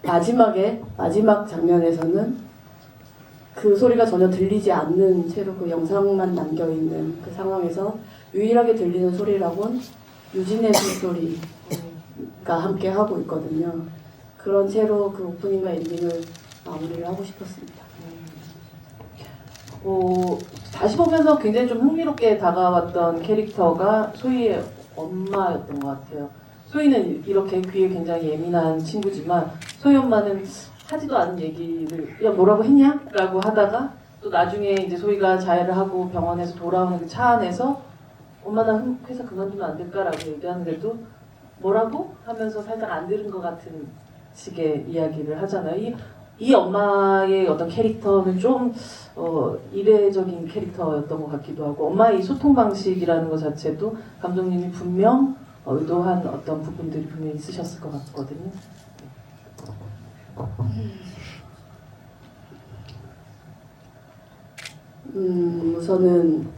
마지막 장면에서는 그 소리가 전혀 들리지 않는 채로 그 영상만 남겨있는 그 상황에서 유일하게 들리는 소리라곤 유진의 숨소리가 함께 하고 있거든요. 그런 채로 그 오프닝과 엔딩을 마무리를 하고 싶었습니다. 다시 보면서 굉장히 좀 흥미롭게 다가왔던 캐릭터가 소희의 엄마였던 것 같아요. 소희는 이렇게 귀에 굉장히 예민한 친구지만 소희 엄마는 하지도 않은 얘기를 야 뭐라고 했냐? 라고 하다가 또 나중에 이제 소희가 자해를 하고 병원에서 돌아오는 그 차 안에서 엄마 나 회사 그만두면 안 될까라고 얘기하는데도 뭐라고? 하면서 살짝 안 들은 것 같은 식의 이야기를 하잖아요. 이 엄마의 어떤 캐릭터는 좀 이례적인 캐릭터였던 것 같기도 하고 엄마의 이 소통 방식이라는 것 자체도 감독님이 분명 의도한 어떤 부분들이 분명히 있으셨을 것 같거든요. 우선은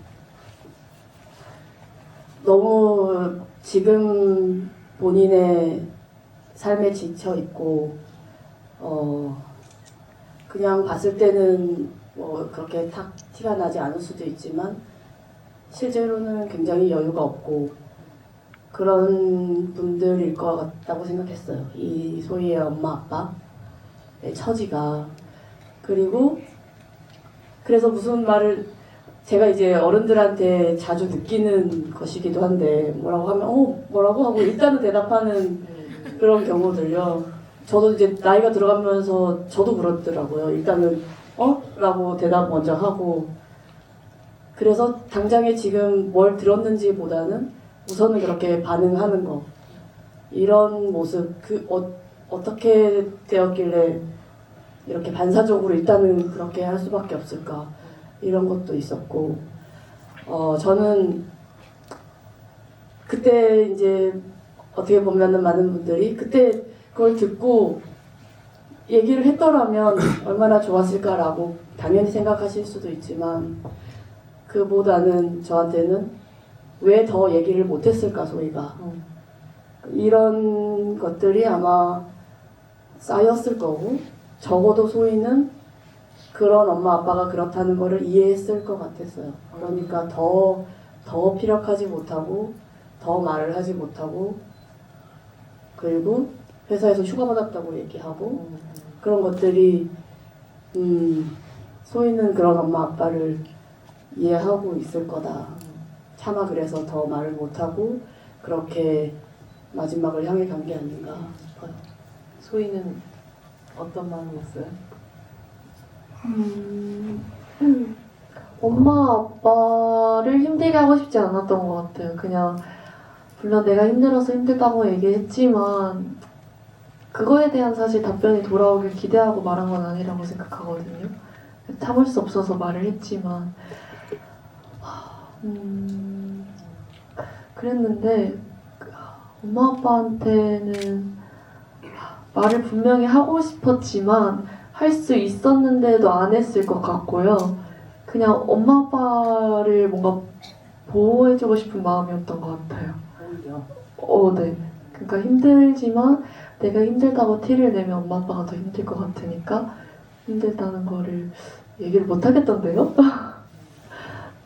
너무 지금 본인의 삶에 지쳐 있고 그냥 봤을 때는 뭐 그렇게 탁 티가 나지 않을 수도 있지만 실제로는 굉장히 여유가 없고 그런 분들일 것 같다고 생각했어요. 이 소희의 엄마 아빠의 처지가. 그리고 그래서 무슨 말을 제가 이제 어른들한테 자주 느끼는 것이기도 한데 뭐라고 하면 뭐라고 하고 일단은 대답하는 그런 경우들요. 저도 이제 나이가 들어가면서 저도 그렇더라고요. 일단은 라고 대답 먼저 하고 그래서 당장에 지금 뭘 들었는지보다는 우선은 그렇게 반응하는 거 이런 모습 어떻게 되었길래 이렇게 반사적으로 일단은 그렇게 할 수밖에 없을까 이런 것도 있었고 저는 그때 이제 어떻게 보면은 많은 분들이 그때 그걸 듣고 얘기를 했더라면 얼마나 좋았을까라고 당연히 생각하실 수도 있지만 그보다는 저한테는 왜 더 얘기를 못했을까 소희가 이런 것들이 아마 쌓였을 거고 적어도 소희는 그런 엄마 아빠가 그렇다는 거를 이해했을 것 같았어요. 그러니까 더 피력하지 못하고 더 말을 하지 못하고 그리고 회사에서 휴가 받았다고 얘기하고 그런 것들이 소희는 그런 엄마 아빠를 이해하고 있을 거다. 차마 그래서 더 말을 못하고 그렇게 마지막을 향해 간 게 아닌가 싶어요. 소희는 어떤 마음이었어요? 엄마 아빠를 힘들게 하고 싶지 않았던 것 같아요. 그냥 물론 내가 힘들어서 힘들다고 얘기했지만 그거에 대한 사실 답변이 돌아오길 기대하고 말한 건 아니라고 생각하거든요. 참을 수 없어서 말을 했지만 그랬는데 엄마 아빠한테는 말을 분명히 하고 싶었지만 할 수 있었는데도 안 했을 것 같고요. 그냥 엄마 아빠를 뭔가 보호해주고 싶은 마음이었던 것 같아요. 네. 그러니까 힘들지만 내가 힘들다고 티를 내면 엄마 아빠가 더 힘들 것 같으니까 힘들다는 거를 얘기를 못 하겠던데요?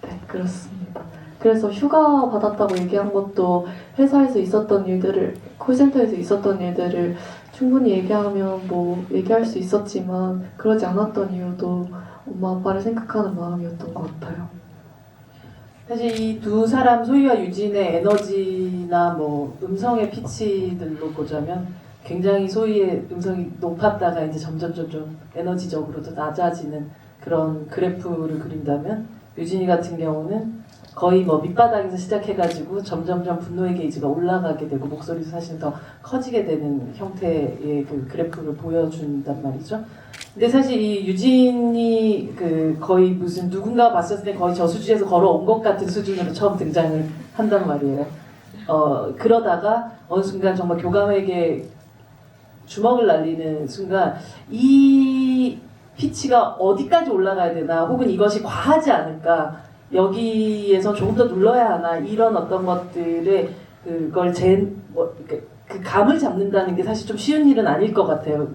네, 그렇습니다. 그래서 휴가 받았다고 얘기한 것도 회사에서 있었던 일들을, 콜센터에서 있었던 일들을 충분히 얘기하면 뭐 얘기할 수 있었지만 그러지 않았던 이유도 엄마 아빠를 생각하는 마음이었던 것 같아요. 사실 이 두 사람 소희와 유진의 에너지나 뭐 음성의 피치들로 보자면 굉장히 소희의 음성이 높았다가 이제 점점 에너지적으로도 낮아지는 그런 그래프를 그린다면 유진이 같은 경우는 거의 뭐 밑바닥에서 시작해가지고 점점 분노의 게이지가 올라가게 되고 목소리도 사실 더 커지게 되는 형태의 그 그래프를 보여준단 말이죠. 근데 사실 이 유진이 그 거의 무슨 누군가 봤었을 때 거의 저수지에서 걸어온 것 같은 수준으로 처음 등장을 한단 말이에요. 그러다가 어느 순간 정말 교감에게 주먹을 날리는 순간 이 피치가 어디까지 올라가야 되나 혹은 이것이 과하지 않을까 여기에서 조금 더 눌러야 하나 이런 어떤 것들에 그걸 그 감을 잡는다는 게 사실 좀 쉬운 일은 아닐 것 같아요.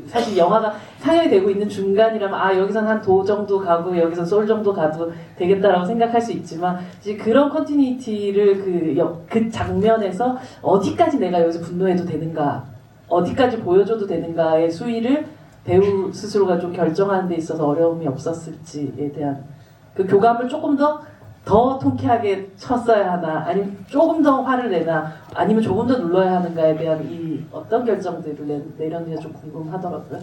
사실 영화가 상영이 되고 있는 중간이라면 여기선 한 도 정도 가고 여기서 솔 정도 가도 되겠다라고 생각할 수 있지만 이제 그런 컨티니티를 그 장면에서 어디까지 내가 여기서 분노해도 되는가 어디까지 보여줘도 되는가의 수위를 배우 스스로가 좀 결정하는 데 있어서 어려움이 없었을지에 대한 그 교감을 조금 더 더 통쾌하게 쳤어야 하나, 아니면 조금 더 화를 내나, 아니면 조금 더 눌러야 하는가에 대한 이 어떤 결정들을 내렸는지 좀 궁금하더라고요.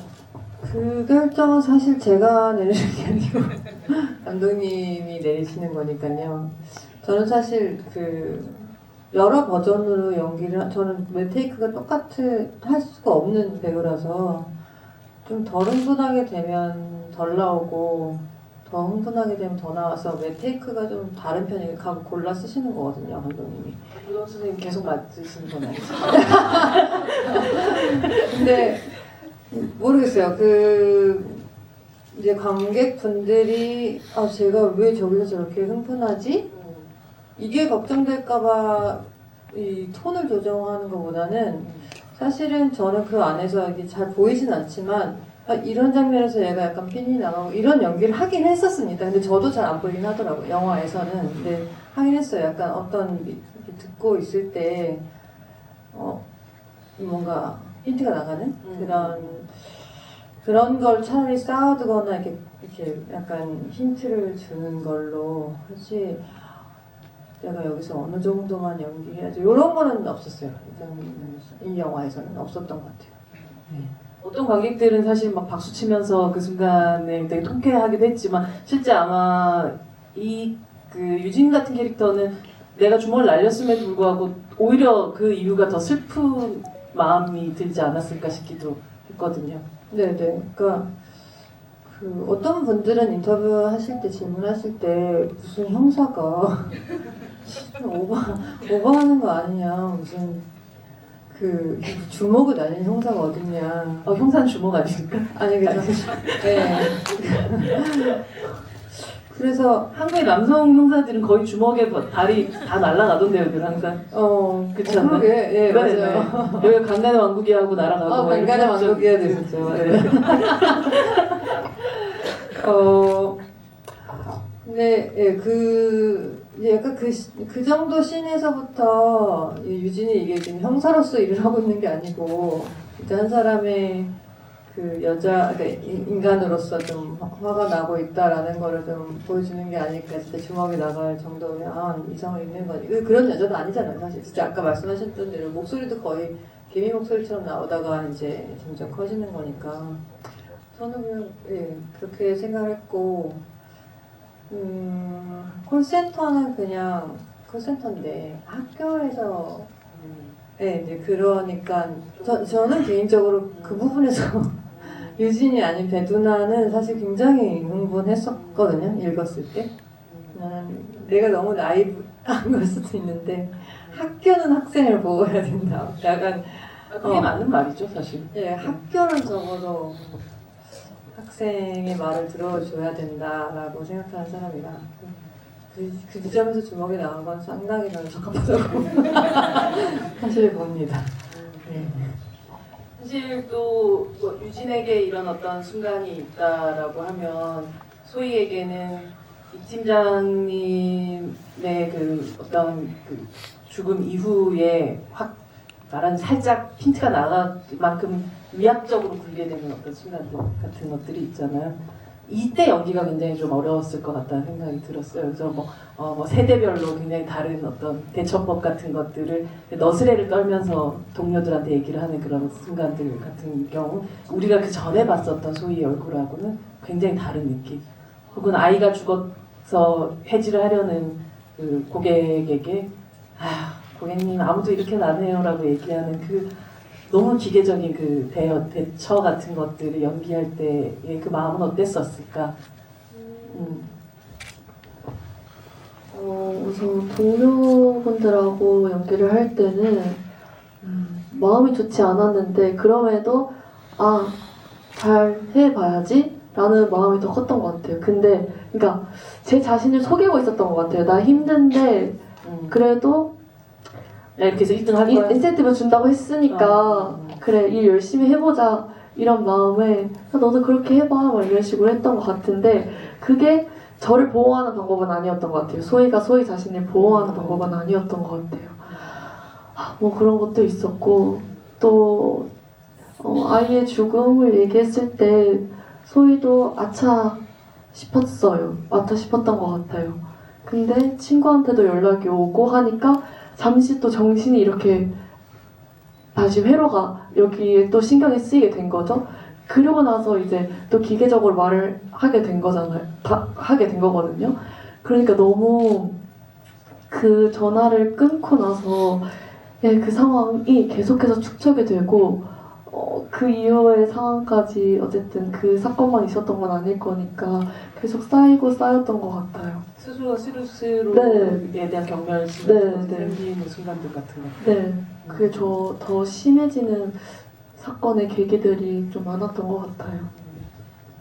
그 결정은 사실 제가 내리는 게 아니고 감독님이 내리시는 거니까요. 저는 사실 그 여러 버전으로 저는 매 테이크가 할 수가 없는 배우라서 좀 덜 흥분하게 되면 덜 나오고 더 흥분하게 되면 더 나와서 매 테이크가 좀 다른 편이고 골라 쓰시는 거거든요, 감독님이. 조정 선생님 계속 맞으시는 건 아니죠? 근데 모르겠어요. 이제 관객분들이 제가 왜 저기서 저렇게 흥분하지? 이게 걱정될까봐 이 톤을 조정하는 것보다는 사실은 저는 그 안에서 이게 잘 보이진 않지만 이런 장면에서 얘가 약간 핀이 나가고 이런 연기를 하긴 했었습니다. 근데 저도 잘 안 보이긴 하더라고요. 영화에서는. 근데 하긴 했어요. 약간 이렇게 듣고 있을 때 뭔가 힌트가 나가는 그런 걸 차라리 쌓아두거나 이렇게 약간 힌트를 주는 걸로 하지. 내가 여기서 어느 정도만 연기해야지 이런 거는 없었어요. 이 영화에서는 없었던 것 같아요. 네. 어떤 관객들은 사실 막 박수 치면서 그 순간에 되게 통쾌하기도 했지만 실제 아마 그 유진 같은 캐릭터는 내가 주먹을 날렸음에도 불구하고 오히려 그 이유가 더 슬픈 마음이 들지 않았을까 싶기도 했거든요. 네네. 그러니까 어떤 분들은 인터뷰 하실 때 질문하실 때 무슨 형사가 오버하는 거 아니냐, 무슨 주먹을 날린 형사가 어딨냐. 형사는 주먹 아닙니까? 아니 그래서 네. 그래서 한국의 남성 형사들은 거의 주먹에 발이 다 날아가던데요, 늘 항상. 그렇지 않나요? 그러게, 예, 네, 맞아요. 네. 여기 강간의 왕국이 하고 날아가고. 강간의 왕국이야 되셨죠. 네. 근데 이제 약간 그 정도 씬에서부터 유진이 이게 지금 형사로서 일을 하고 있는 게 아니고 이제 한 사람의 그 그러니까 인간으로서 좀 화가 나고 있다라는 거를 좀 보여주는 게 아닐까. 진짜 주먹이 나갈 정도면 이성이 있는 거니. 그런 여자도 아니잖아요, 사실. 진짜 아까 말씀하셨던 대로 목소리도 거의 개미 목소리처럼 나오다가 이제 점점 커지는 거니까. 저는 그냥 그렇게 생각했고, 콜센터는 그냥 콜센터인데 학교에서 이제 그러니까 저는 개인적으로 그 부분에서 유진이 아닌 배두나는 사실 굉장히 흥분했었거든요. 읽었을 때. 내가 너무 나이브한 걸 수도 있는데 학교는 학생을 보호해야 된다. 약간 그게 맞는 말이죠, 사실. 예, 학교는 적어도 학생의 말을 들어줘야 된다라고 생각하는 사람이라 그 점에서 주먹이 나온 건 상당히 저는 적합하다고 사실 봅니다. 네. 사실 또 유진에게 이런 어떤 순간이 있다라고 하면 소희에게는 이 팀장님의 그 어떤 그 죽음 이후에 확 말하는 살짝 힌트가 나갈 만큼 위압적으로 굴게 되는 어떤 순간들 같은 것들이 있잖아요. 이때 연기가 굉장히 좀 어려웠을 것 같다는 생각이 들었어요. 그래서 뭐 세대별로 굉장히 다른 어떤 대처법 같은 것들을 너스레를 떨면서 동료들한테 얘기를 하는 그런 순간들 같은 경우 우리가 그 전에 봤었던 소희의 얼굴하고는 굉장히 다른 느낌. 혹은 아이가 죽어서 해지를 하려는 그 고객에게 고객님 아무도 이렇게 안 해요라고 얘기하는 그 너무 기계적인 그 대처 같은 것들을 연기할 때의 그 마음은 어땠었을까? 우선 동료분들하고 연기를 할 때는 마음이 좋지 않았는데 그럼에도 잘 해봐야지 라는 마음이 더 컸던 것 같아요. 근데 그러니까 제 자신을 속이고 있었던 것 같아요. 나 힘든데 그래도 이렇게 해서 1등 할 거야? 인센티브 준다고 했으니까 그래 일 열심히 해보자 이런 마음에 너도 그렇게 해봐 막 이런 식으로 했던 것 같은데 그게 저를 보호하는 방법은 아니었던 것 같아요. 소희가 소희 자신을 보호하는 방법은 아니었던 것 같아요. 뭐 그런 것도 있었고 또 아이의 죽음을 얘기했을 때 소희도 아차 싶었어요. 아차 싶었던 것 같아요. 근데 친구한테도 연락이 오고 하니까 잠시 또 정신이 이렇게 다시 회로가 여기에 또 신경이 쓰이게 된 거죠. 그러고 나서 이제 또 기계적으로 말을 하게 된 거잖아요. 하게 된 거거든요. 그러니까 너무 그 전화를 끊고 나서 그 상황이 계속해서 축적이 되고 그 이후의 상황까지 어쨌든 그 사건만 있었던 건 아닐 거니까 계속 쌓이고 쌓였던 것 같아요. 스스로가 스스로에 네. 대한 경멸 네, 네. 생기는 순간들 같은 거. 네, 그게 더 심해지는 사건의 계기들이 좀 많았던 것 같아요.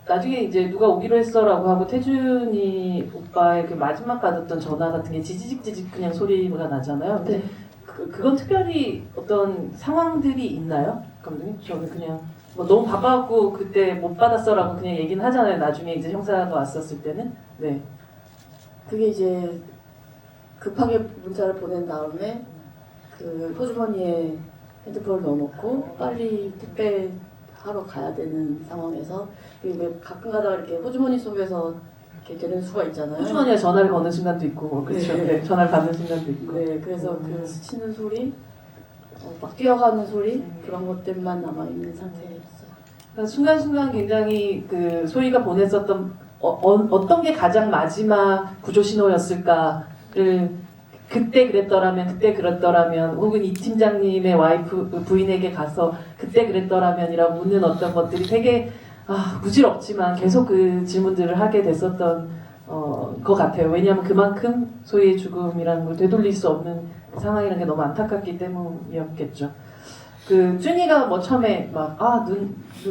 나중에 이제 누가 오기로 했어라고 하고 태준이 오빠의 그 마지막 받았던 전화 같은 게 지지직 그냥 소리가 나잖아요. 근데 네. 그건 특별히 어떤 상황들이 있나요? 감독님? 저는 그냥 뭐 너무 바빠갖고 그때 못 받았어라고 그냥 얘기는 하잖아요. 나중에 이제 형사가 왔었을 때는. 네. 그게 이제 급하게 문자를 보낸 다음에 그 호주머니에 핸드폰을 넣어놓고 빨리 택배하러 가야 되는 상황에서 왜 가끔 가다가 이렇게 호주머니 속에서 이렇게 되는 수가 있잖아요. 호주머니에 전화를 거는 순간도 있고, 그렇죠. 네. 네. 전화를 받는 순간도 있고. 네, 그래서 그 스치는 소리, 막 뛰어가는 소리 그런 것들만 남아 있는 상태였어요. 그러니까 순간순간 굉장히 그 소희가 보냈었던 어떤 게 가장 마지막 구조 신호였을까를 그때 그랬더라면 혹은 이 팀장님의 와이프 부인에게 가서 그때 그랬더라면이라고 묻는 어떤 것들이 되게 무지럽지만 계속 그 질문들을 하게 됐었던 것 같아요. 왜냐하면 그만큼 소희의 죽음이라는 걸 되돌릴 수 없는 상황이라는 게 너무 안타깝기 때문이었겠죠. 그 준이가 뭐 처음에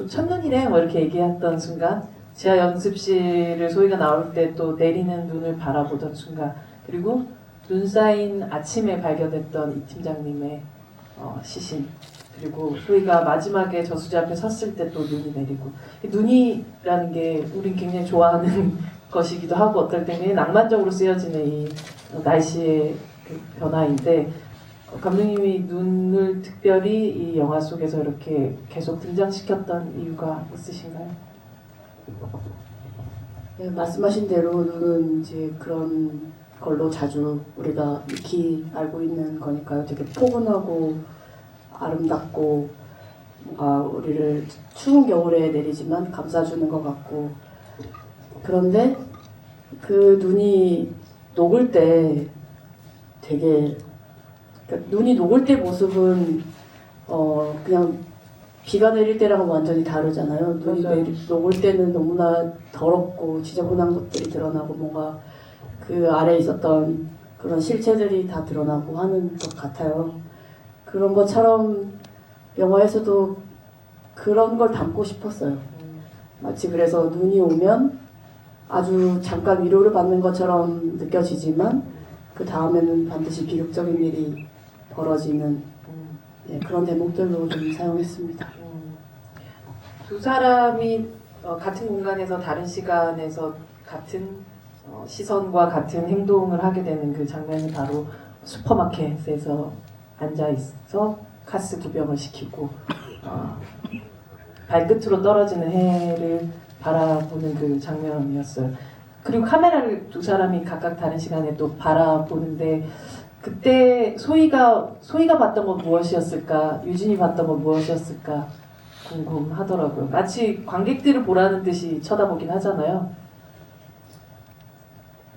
첫눈이래 뭐 이렇게 얘기했던 순간, 지하 연습실을 소희가 나올 때 또 내리는 눈을 바라보던 순간, 그리고 눈 쌓인 아침에 발견했던 이 팀장님의 시신, 그리고 소희가 마지막에 저수지 앞에 섰을 때 또 눈이 내리고, 눈이라는 게 우린 굉장히 좋아하는 것이기도 하고 어떨 때는 낭만적으로 쓰여지는 이 날씨의 그 변화인데, 감독님이 눈을 특별히 이 영화 속에서 이렇게 계속 등장시켰던 이유가 있으신가요? 네, 말씀하신 대로 눈은 이제 그런 걸로 자주 우리가 익히 알고 있는 거니까요. 되게 포근하고 아름답고 우리를 추운 겨울에 내리지만 감싸주는 것 같고, 그런데 그 눈이 녹을 때 되게 눈이 녹을 때 모습은 그냥 비가 내릴 때랑은 완전히 다르잖아요. 눈이 녹을 때는 너무나 더럽고 지저분한 것들이 드러나고 뭔가 그 아래에 있었던 그런 실체들이 다 드러나고 하는 것 같아요. 그런 것처럼 영화에서도 그런 걸 담고 싶었어요. 마치 그래서 눈이 오면 아주 잠깐 위로를 받는 것처럼 느껴지지만 그 다음에는 반드시 비극적인 일이 벌어지는 그런 대목들로 좀 사용했습니다. 두 사람이 같은 공간에서 다른 시간에서 같은 시선과 같은 행동을 하게 되는 그 장면이 바로 슈퍼마켓에서 앉아있어 카스 2병을 시키고 발끝으로 떨어지는 해를 바라보는 그 장면이었어요. 그리고 카메라를 두 사람이 각각 다른 시간에 또 바라보는데, 그때 소희가 봤던 건 무엇이었을까, 유진이 봤던 건 무엇이었을까 궁금하더라고요. 마치 관객들을 보라는 듯이 쳐다보긴 하잖아요.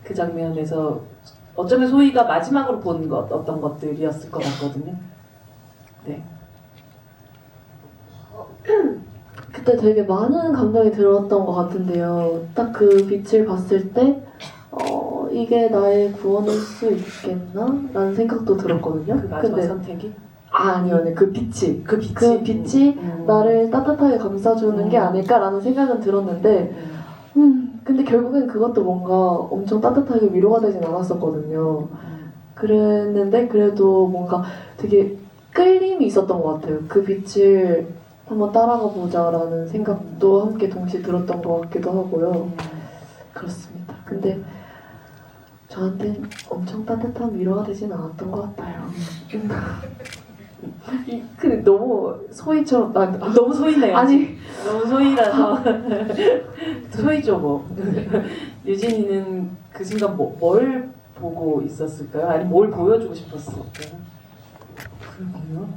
그 장면에서 어쩌면 소희가 마지막으로 본 어떤 것들이었을 것 같거든요. 네. 그때 되게 많은 감정이 들었던 것 같은데요. 딱 그 빛을 봤을 때 이게 나의 구원일 수 있겠나? 라는 생각도 들었거든요. 그 마지막 선택이? 아니요. 그 빛이. 그 빛이 나를 따뜻하게 감싸주는 게 아닐까라는 생각은 들었는데 근데 결국엔 그것도 뭔가 엄청 따뜻하게 위로가 되진 않았었거든요. 그랬는데 그래도 뭔가 되게 끌림이 있었던 것 같아요. 그 빛을 한번 따라가 보자라는 생각도 함께 동시에 들었던 것 같기도 하고요. 그렇습니다. 근데 저한테는 엄청 따뜻한 위로가 되진 않았던 것 같아요. 근데 너무 소희처럼 너무 소희네요. 아니 너무 소희라서 소희죠 뭐. 유진이는 그 순간 뭘 보고 있었을까요? 아니면 뭘 보여주고 싶었을까요? 그러게요.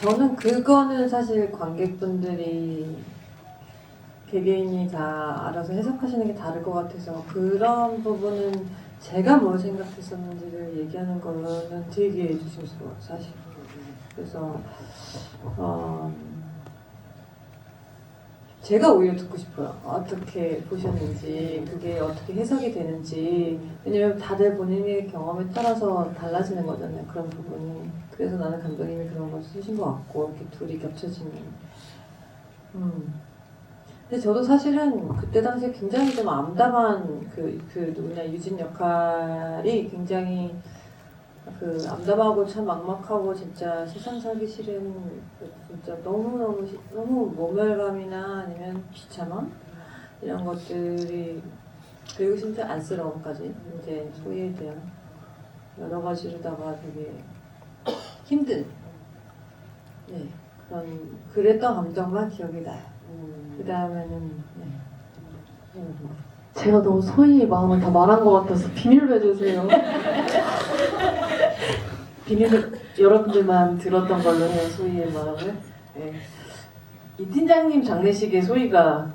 저는 그거는 사실 관객분들이 개개인이 다 알아서 해석하시는 게 다를 것 같아서 그런 부분은 제가 뭘 생각했었는지를 얘기하는 거는 되게 조심스러워요, 사실. 그래서 제가 오히려 듣고 싶어요. 어떻게 보셨는지, 그게 어떻게 해석이 되는지. 왜냐면 다들 본인의 경험에 따라서 달라지는 거잖아요, 그런 부분이. 그래서 나는 감독님이 그런 걸 쓰신 것 같고, 이렇게 둘이 겹쳐지는. 근데 저도 사실은 그때 당시에 굉장히 좀 암담한 그 누구냐, 유진 역할이 굉장히 암담하고 참 막막하고 진짜 세상 살기 싫은 진짜 너무 모멸감이나 아니면 비참함 이런 것들이 그리고 진짜 안쓰러움까지 이제 소위에 대한 여러 가지로다가 되게 힘든 그랬던 감정만 기억이 나요. 그 다음에는 제가 너무 소희의 마음을 다 말한 것 같아서 비밀로 해주세요. 비밀을 여러분들만 들었던 걸로 해요, 소희의 마음을. 네. 이 팀장님 장례식에 소희가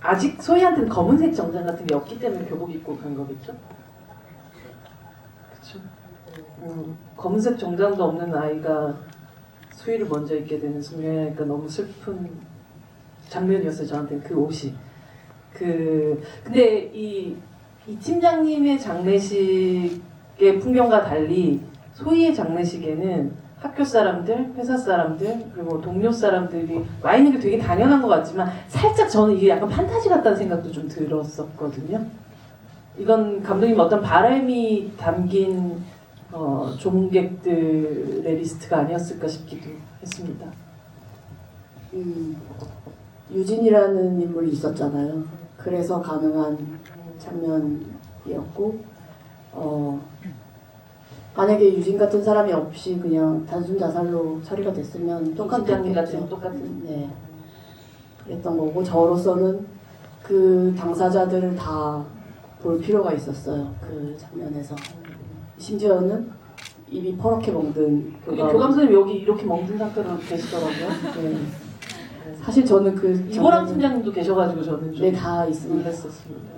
아직 소희한테는 검은색 정장 같은 게 없기 때문에 교복 입고 간 거겠죠? 그쵸? 검은색 정장도 없는 아이가 소희를 먼저 입게 되는 순간이니까 너무 슬픈 장면이었어요, 저한테는 그 옷이. 근데 이 팀장님의 장례식의 풍경과 달리 소희의 장례식에는 학교 사람들, 회사 사람들, 그리고 동료 사람들이 와 있는 게 되게 당연한 것 같지만 살짝 저는 이게 약간 판타지 같다는 생각도 좀 들었었거든요. 이건 감독님 어떤 바람이 담긴 조문객들의 리스트가 아니었을까 싶기도 했습니다. 유진이라는 인물이 있었잖아요. 그래서 가능한 장면이었고 만약에 유진 같은 사람이 없이 그냥 단순 자살로 처리가 됐으면 팀장님 같은 똑같았겠죠. 똑같은. 네, 그랬던 거고 저로서는 그 당사자들을 다 볼 필요가 있었어요. 그 장면에서 심지어는 입이 퍼렇게 멍든 교감 선생님 여기 이렇게 멍든 상태로 계시더라고요. 네. 사실 저는 그 이보람 팀장님도 계셔가지고 저는 좀 다 있습니다. 놀랐었습니다.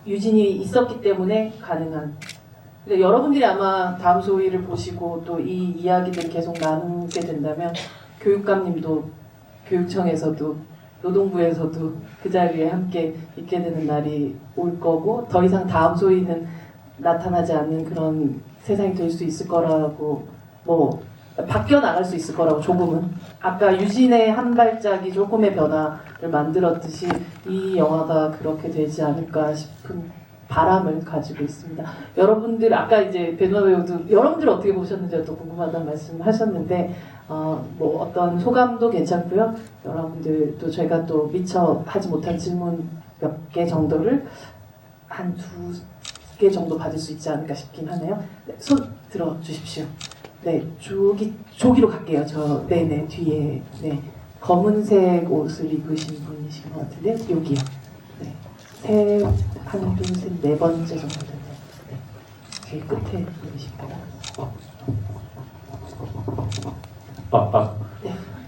유진이 있었기 때문에 가능한. 근데 여러분들이 아마 다음 소위를 보시고 또 이 이야기들 계속 나누게 된다면 교육감님도 교육청에서도 노동부에서도 그 자리에 함께 있게 되는 날이 올 거고 더 이상 다음 소위는 나타나지 않는 그런 세상이 될 수 있을 거라고 바뀌어 나갈 수 있을 거라고 조금은 아까 유진의 한 발짝이 조금의 변화를 만들었듯이 이 영화가 그렇게 되지 않을까 싶은 바람을 가지고 있습니다. 여러분들 아까 이제 배두나 배우도 여러분들 어떻게 보셨는지 또 궁금하다는 말씀하셨는데 어떤 소감도 괜찮고요. 여러분들도 저희가 또 미처 하지 못한 질문 몇 개 정도를 한 2개 정도 받을 수 있지 않을까 싶긴 하네요. 네, 손 들어 주십시오. 네, 조기로 갈게요. 네네, 뒤에, 네. 검은색 옷을 입으신 분이신 것 같은데, 여기요. 네. 하나, 둘, 셋, 4번째 정도 됐네요. 네. 제일 끝에 있으십니다.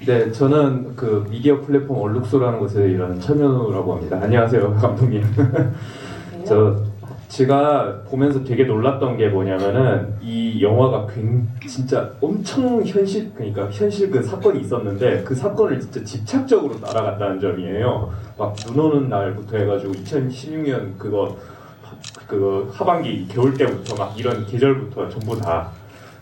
네, 저는 그 미디어 플랫폼 얼룩소라는 곳에 일하는 천현우라고 합니다. 안녕하세요, 감독님. 제가 보면서 되게 놀랐던 게 뭐냐면은 이 영화가 진짜 엄청 현실 그 사건이 있었는데 그 사건을 진짜 집착적으로 따라갔다는 점이에요. 막 눈 오는 날부터 해가지고 2016년 그거 하반기 겨울 때부터 막 이런 계절부터 전부 다.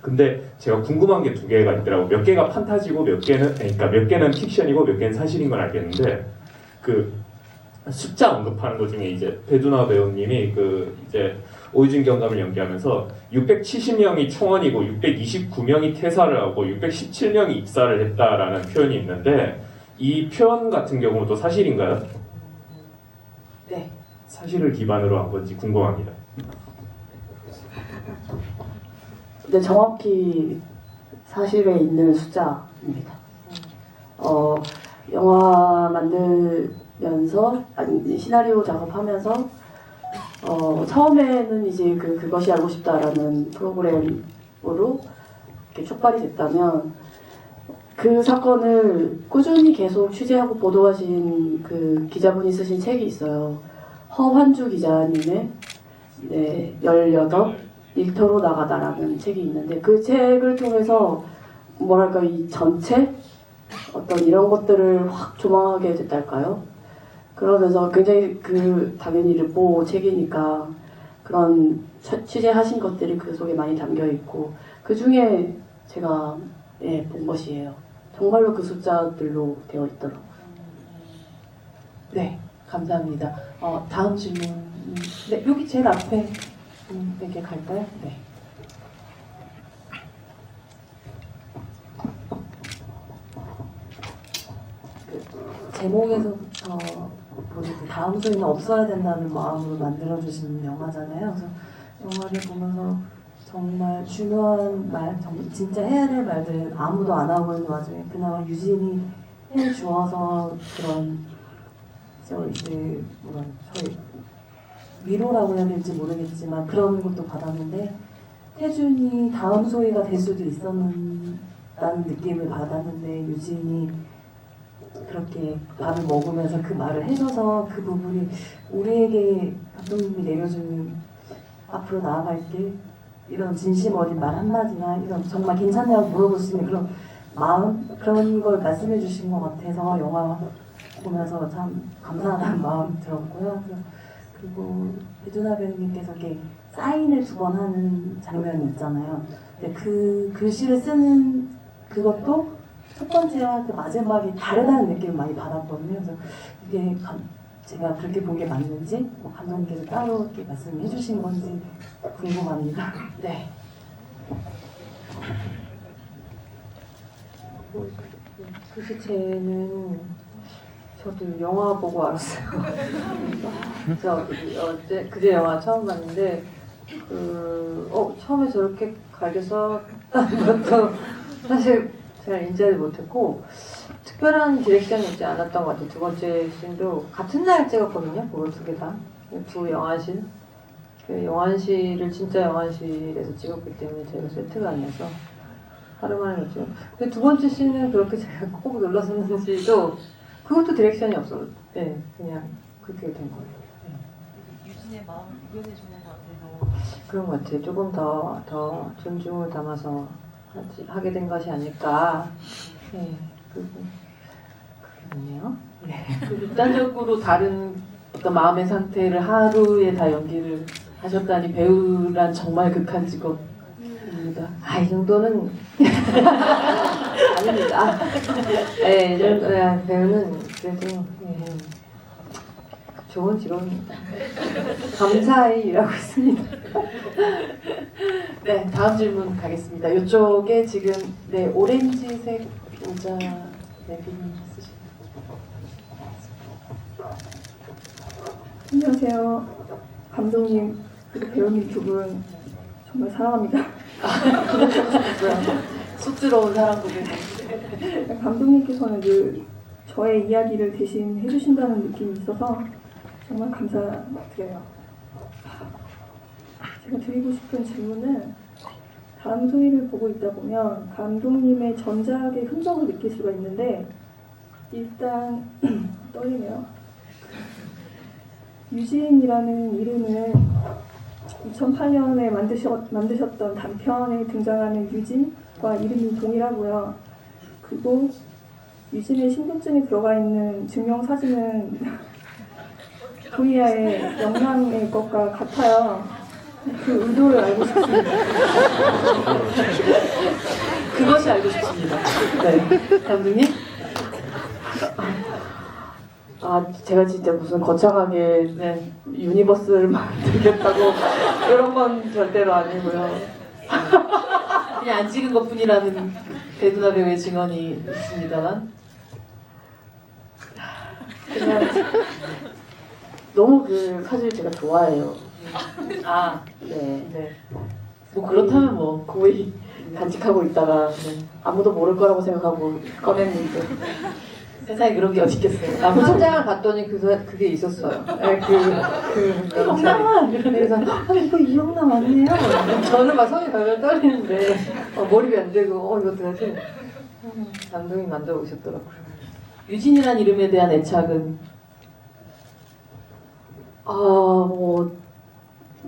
근데 제가 궁금한 게 2개가 있더라고. 몇 개가 판타지고 몇 개는 픽션이고 몇 개는 사실인 건 알겠는데 숫자 언급하는 것 중에 이제 배두나 배우님이 이제 오유진 경감을 연기하면서 670명이 총원이고 629명이 퇴사를 하고 617명이 입사를 했다라는 표현이 있는데 이 표현 같은 경우도 사실인가요? 네. 사실을 기반으로 한 건지 궁금합니다. 근데 정확히 사실에 있는 숫자입니다. 영화 아니 시나리오 작업하면서 처음에는 이제 그것이 알고 싶다라는 프로그램으로 이렇게 촉발이 됐다면 그 사건을 꾸준히 계속 취재하고 보도하신 그 기자분이 쓰신 책이 있어요. 허환주 기자님의 18 일터로 나가다라는 책이 있는데 그 책을 통해서 뭐랄까 이 전체 어떤 이런 것들을 확 조망하게 됐달까요? 그러면서 굉장히 당연히 르포 책이니까 그런 취재하신 것들이 그 속에 많이 담겨 있고 그 중에 제가 본 것이에요. 정말로 그 숫자들로 되어 있더라고요. 네, 감사합니다. 다음 질문. 네, 여기 제일 앞에 이렇게 갈까요? 네. 제목에서부터 보실 때 다음 소리는 없어야 된다는 마음으로 만들어주신 영화잖아요. 그래서 영화를 보면서 정말 중요한 말, 진짜 해야 될 말들 아무도 안 하고 있는 와중에 그나마 유진이 해주어서 그런 이제 저희 위로라고 해야 될지 모르겠지만 그런 것도 받았는데 태준이 다음 소희가 될 수도 있었다는 느낌을 받았는데 유진이 그렇게 밥을 먹으면서 그 말을 해줘서 그 부분이 우리에게 감독님이 내려주는 앞으로 나아갈게 이런 진심 어린 말 한마디나 이런 정말 괜찮냐고 물어볼 수 있는 그런 마음 그런 걸 말씀해 주신 것 같아서 영화 보면서 참 감사하다는 마음 들었고요. 그리고 배두나 배우님께서 이렇게 사인을 2번 하는 장면이 있잖아요. 근데 그 글씨를 쓰는 그것도 첫 번째와 그 마지막이 다르다는 느낌을 많이 받았거든요. 그래서 이게 제가 그렇게 본 게 맞는지 감독님께서 따로 이렇게 말씀해 주신 건지 궁금합니다. 네. 글씨체는 저도 영화 보고 알았어요. 저 그제 영화 처음 봤는데 처음에 저렇게 갈게 썼다는 것도 사실 잘 인지하지 못했고 특별한 디렉션이 있지 않았던 것 같아요. 2번째 씬도 같은 날 찍었거든요. 그걸 2개 다. 2 영화실. 그 영화실을 진짜 영화실에서 찍었기 때문에 제가 세트가 아니어서 하루 만에 했죠. 근데 2번째 씬은 그렇게 제가 꼭 놀랐었는지도 그것도 디렉션이 없어요. 네, 그냥 그렇게 된 거예요. 네. 유진의 마음을 구현해 주는 것 같아서 그런 것 같아요. 조금 더 존중을 담아서 하게 된 것이 아닐까. 네, 그렇네요. 네. 극단적으로 다른 어떤 마음의 상태를 하루에 다 연기를 하셨다니 배우란 정말 극한 직업입니다. 이 정도는 아닙니다. 네, 이 정도 배우는 그래도 좋은 직업입니다. 감사히 일하고 있습니다. 네, 다음 질문 가겠습니다. 이쪽에 지금 오렌지색 모자 비님 쓰시는. 안녕하세요. 감독님 그리고 배우님 2분 정말 사랑합니다. 쑥스러운 사랑 고백. 감독님께서는 늘 저의 이야기를 대신 해주신다는 느낌이 있어서 정말 감사드려요. 제가 드리고 싶은 질문은 다음 소희를 보고 있다 보면 감독님의 전작의 흔적을 느낄 수가 있는데 일단 떨리네요. 유진이라는 이름은 2008년에 만드셨던 단편에 등장하는 유진과 이름이 동일하고요. 그리고 유진의 신분증에 들어가 있는 증명사진은 도이아의 영남의 것과 같아요. 그 의도를 알고 싶습니다. 그것이 알고 싶습니다. 네, 감독님. 제가 진짜 무슨 거창하게 유니버스를 만들겠다고 그런 건 절대로 아니고요. 그냥 안 찍은 것뿐이라는 배두나 배우의 증언이 있습니다만. 그냥 너무 사실 제가 좋아해요. 네. 뭐 그렇다면 뭐. 고이 간직하고 있다가 아무도 모를 거라고 생각하고 꺼냈는데 세상에 그런 게 어디 있겠어요. 현장을 봤더니 그게 있었어요. 네, 그 정답은 그래서 이거 이영남 맞네요. 저는 막 손이 발발 떨리는데 몰입이 안 되고 이거 어떡하지? 감독이 만들어 오셨더라고요. 유진이란 이름에 대한 애착은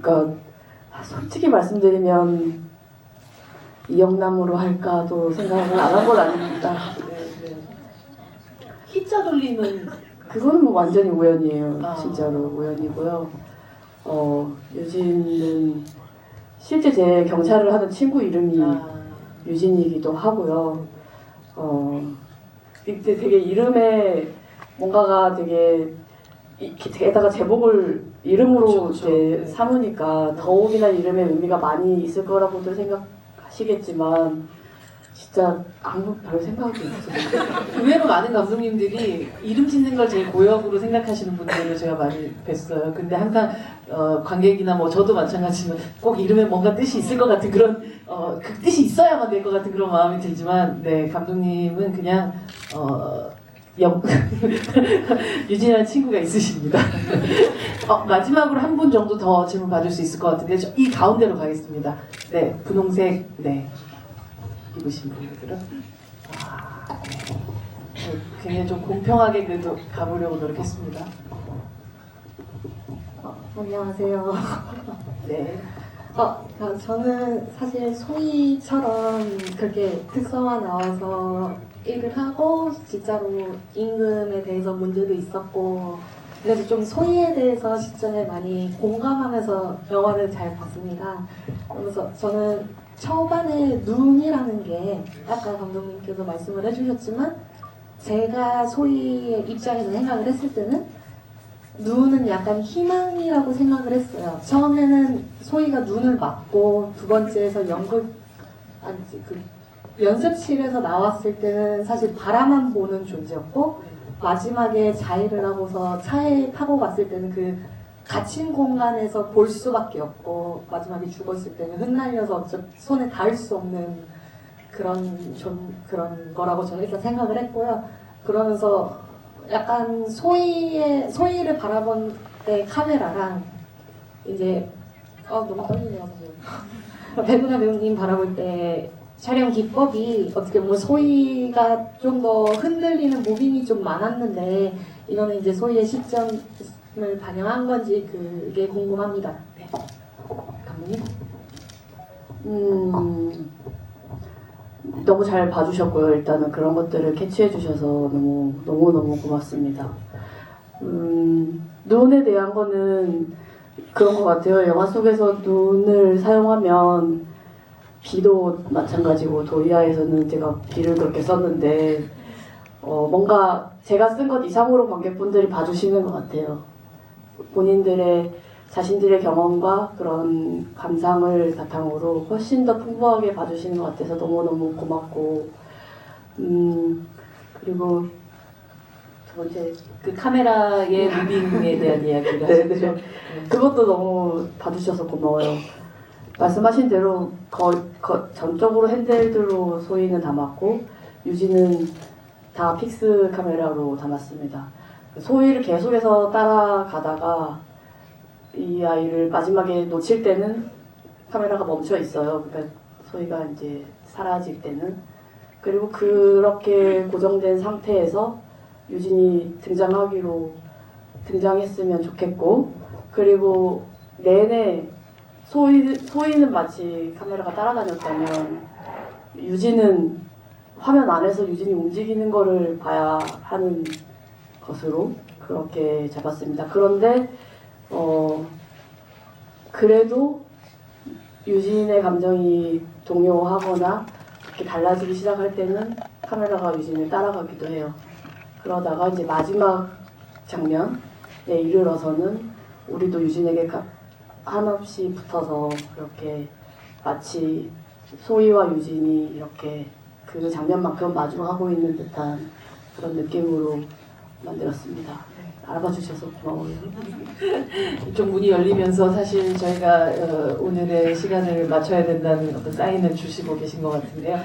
그러니까 솔직히 말씀드리면 이영남으로 할까도 생각을 안 한 건 아닙니다. 희자 돌리는 그거는 뭐 완전히 우연이에요. 아. 진짜로 우연이고요. 유진은 실제 제 경찰을 하는 친구 이름이 유진이기도 하고요. 이때 되게 이름에 뭔가가 되게 게다가 제목을 이름으로 그쵸. 이제 네. 삼으니까 더욱이나 이름에 의미가 많이 있을 거라고도 생각하시겠지만 진짜 아무 별 생각이 없어요. 의외로 많은 감독님들이 이름 짓는 걸 제일 고역으로 생각하시는 분들을 제가 많이 뵀어요. 근데 항상 관객이나 뭐 저도 마찬가지지만 꼭 이름에 뭔가 뜻이 있을 것 같은 그런 그 뜻이 있어야만 될 것 같은 그런 마음이 들지만 네 감독님은 그냥 유진이라는 친구가 있으십니다. 마지막으로 한 분 정도 더 질문 받을 수 있을 것 같은데 이 가운데로 가겠습니다. 네 분홍색 네 입으신 분들은 네. 굉장히 좀 공평하게 그래도 가보려고 노력했습니다. 안녕하세요. 네. 저는 사실 소희처럼 그렇게 특성화 나와서 일을 하고 진짜로 임금에 대해서 문제도 있었고 그래서 좀 소희에 대해서 진짜 많이 공감하면서 영화를 잘 봤습니다. 그래서 저는 초반에 눈이라는 게 아까 감독님께서 말씀을 해주셨지만 제가 소희의 입장에서 생각을 했을 때는 눈은 약간 희망이라고 생각을 했어요. 처음에는 소희가 눈을 맞고 두 번째에서 연습실에서 나왔을 때는 사실 바라만 보는 존재였고 마지막에 자해를 하고서 차에 타고 갔을 때는 그 갇힌 공간에서 볼 수밖에 없고 마지막에 죽었을 때는 흩날려서 손에 닿을 수 없는 그런 거라고 저는 일단 생각을 했고요. 그러면서 약간 소희를 바라본 때 카메라랑 이제 너무 떨리네요 사실. 배두나 배우님 바라볼 때 촬영 기법이 어떻게 보면 소희가 좀 더 흔들리는 무빙이 좀 많았는데 이거는 이제 소희의 시점을 반영한 건지 그게 궁금합니다. 네. 감독님? 너무 잘 봐주셨고요. 일단은 그런 것들을 캐치해 주셔서 너무 고맙습니다. 눈에 대한 거는 그런 것 같아요. 영화 속에서 눈을 사용하면 비도 마찬가지고 도리아에서는 제가 비를 그렇게 썼는데 뭔가 제가 쓴 것 이상으로 관객분들이 봐주시는 것 같아요. 본인들의 자신들의 경험과 그런 감상을 바탕으로 훨씬 더 풍부하게 봐주시는 것 같아서 너무너무 고맙고 그리고 두 번째 그 카메라의 무빙에 대한 이야기를 네, 하셨죠. 네. 그것도 너무 봐주셔서 고마워요. 말씀하신 대로 전적으로 핸들드로 소희는 담았고 유진은 다 픽스 카메라로 담았습니다. 소희를 계속해서 따라가다가 이 아이를 마지막에 놓칠 때는 카메라가 멈춰 있어요. 그러니까 소희가 이제 사라질 때는. 그리고 그렇게 고정된 상태에서 유진이 등장했으면 좋겠고, 그리고 내내 소희는 마치 카메라가 따라다녔다면 유진은 화면 안에서 유진이 움직이는 거를 봐야 하는 것으로 그렇게 잡았습니다. 그런데 그래도 유진의 감정이 동요하거나 그렇게 달라지기 시작할 때는 카메라가 유진을 따라가기도 해요. 그러다가 이제 마지막 장면에 이르러서는 우리도 유진에게 한없이 붙어서 그렇게 마치 소희와 유진이 이렇게 그 장면만큼 마주하고 있는 듯한 그런 느낌으로 만들었습니다. 알아봐주셔서 고마워요. 이쪽 문이 열리면서 사실 저희가 오늘의 시간을 맞춰야 된다는 어떤 사인을 주시고 계신 것 같은데요.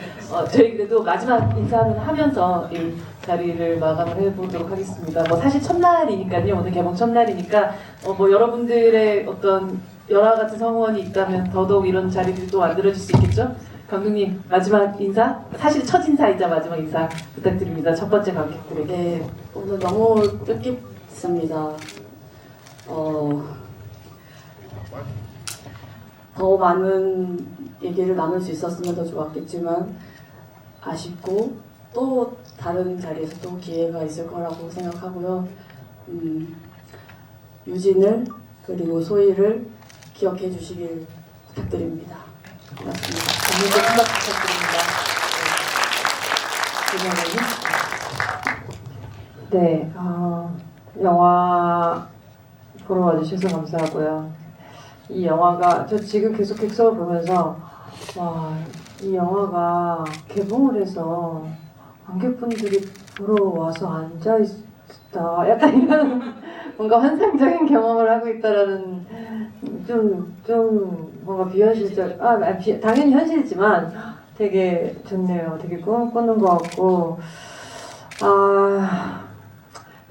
저희 그래도 마지막 인사는 하면서 이 자리를 마감을 해보도록 하겠습니다. 뭐 사실 첫날이니까요. 오늘 개봉 첫날이니까 뭐 여러분들의 어떤 열화 같은 성원이 있다면 더더욱 이런 자리들이 또 만들어질 수 있겠죠? 감독님 마지막 인사? 사실 첫 인사이자 마지막 인사 부탁드립니다. 첫 번째 관객들에게. 네, 오늘 너무 뜻깊습니다. 더 많은 얘기를 나눌 수 있었으면 더 좋았겠지만 아쉽고 또 다른 자리에서 또 기회가 있을 거라고 생각하고요. 유진을 그리고 소희를 기억해 주시길 부탁드립니다. 고맙습니다. 감독님 수박 부탁드립니다. 네, 영화 보러 와주셔서 감사하고요. 이 영화가 저 지금 계속 객석을 보면서 와, 이 영화가 개봉을 해서 관객분들이 보러 와서 앉아 있다. 약간 이런 뭔가 환상적인 경험을 하고 있다라는 좀 뭔가 비현실적 당연히 현실이지만 되게 좋네요. 되게 꿈을 꾸는 것 같고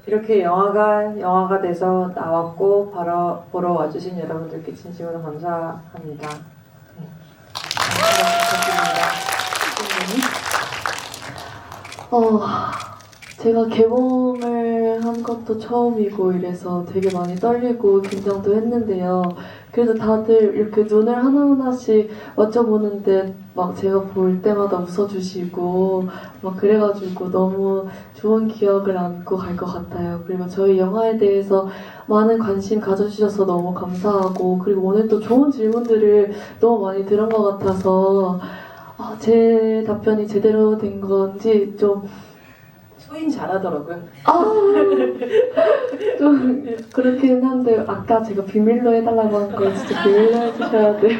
이렇게 영화가 돼서 나왔고 바로 보러 와주신 여러분들께 진심으로 감사합니다. 네. 제가 개봉을 한 것도 처음이고 이래서 되게 많이 떨리고 긴장도 했는데요. 그래도 다들 이렇게 눈을 하나하나씩 맞춰보는데 막 제가 볼 때마다 웃어주시고 막 그래가지고 너무 좋은 기억을 안고 갈 것 같아요. 그리고 저희 영화에 대해서 많은 관심 가져주셔서 너무 감사하고 그리고 오늘 또 좋은 질문들을 너무 많이 들은 것 같아서 제 답변이 제대로 된 건지 좀 소인 잘하더라고요. 좀 그렇긴 한데 아까 제가 비밀로 해달라고 한 거 진짜 비밀로 해주셔야 돼요.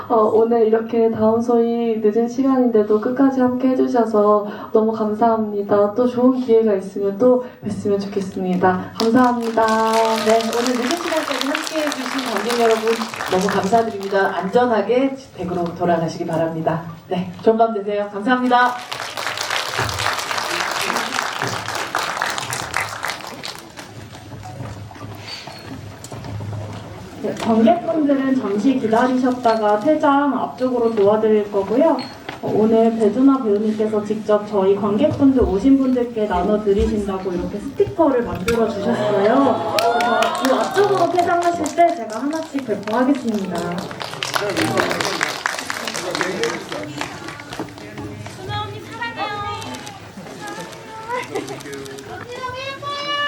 오늘 이렇게 다음 소위 늦은 시간인데도 끝까지 함께 해주셔서 너무 감사합니다. 또 좋은 기회가 있으면 또 뵀으면 좋겠습니다. 감사합니다. 네, 오늘 늦은 시간까지 함께 해주신 관객 여러분 너무 감사드립니다. 안전하게 댁으로 돌아가시기 바랍니다. 네, 좋은 밤 되세요. 감사합니다. 네, 관객분들은 잠시 기다리셨다가 퇴장 앞쪽으로 도와드릴 거고요. 오늘 배두나 배우님께서 직접 저희 관객분들 오신 분들께 나눠드리신다고 이렇게 스티커를 만들어 주셨어요. 그래서 이 앞쪽으로 퇴장하실 때 제가 하나씩 배포하겠습니다. 언니 사랑해요. 언니 너무 예뻐요.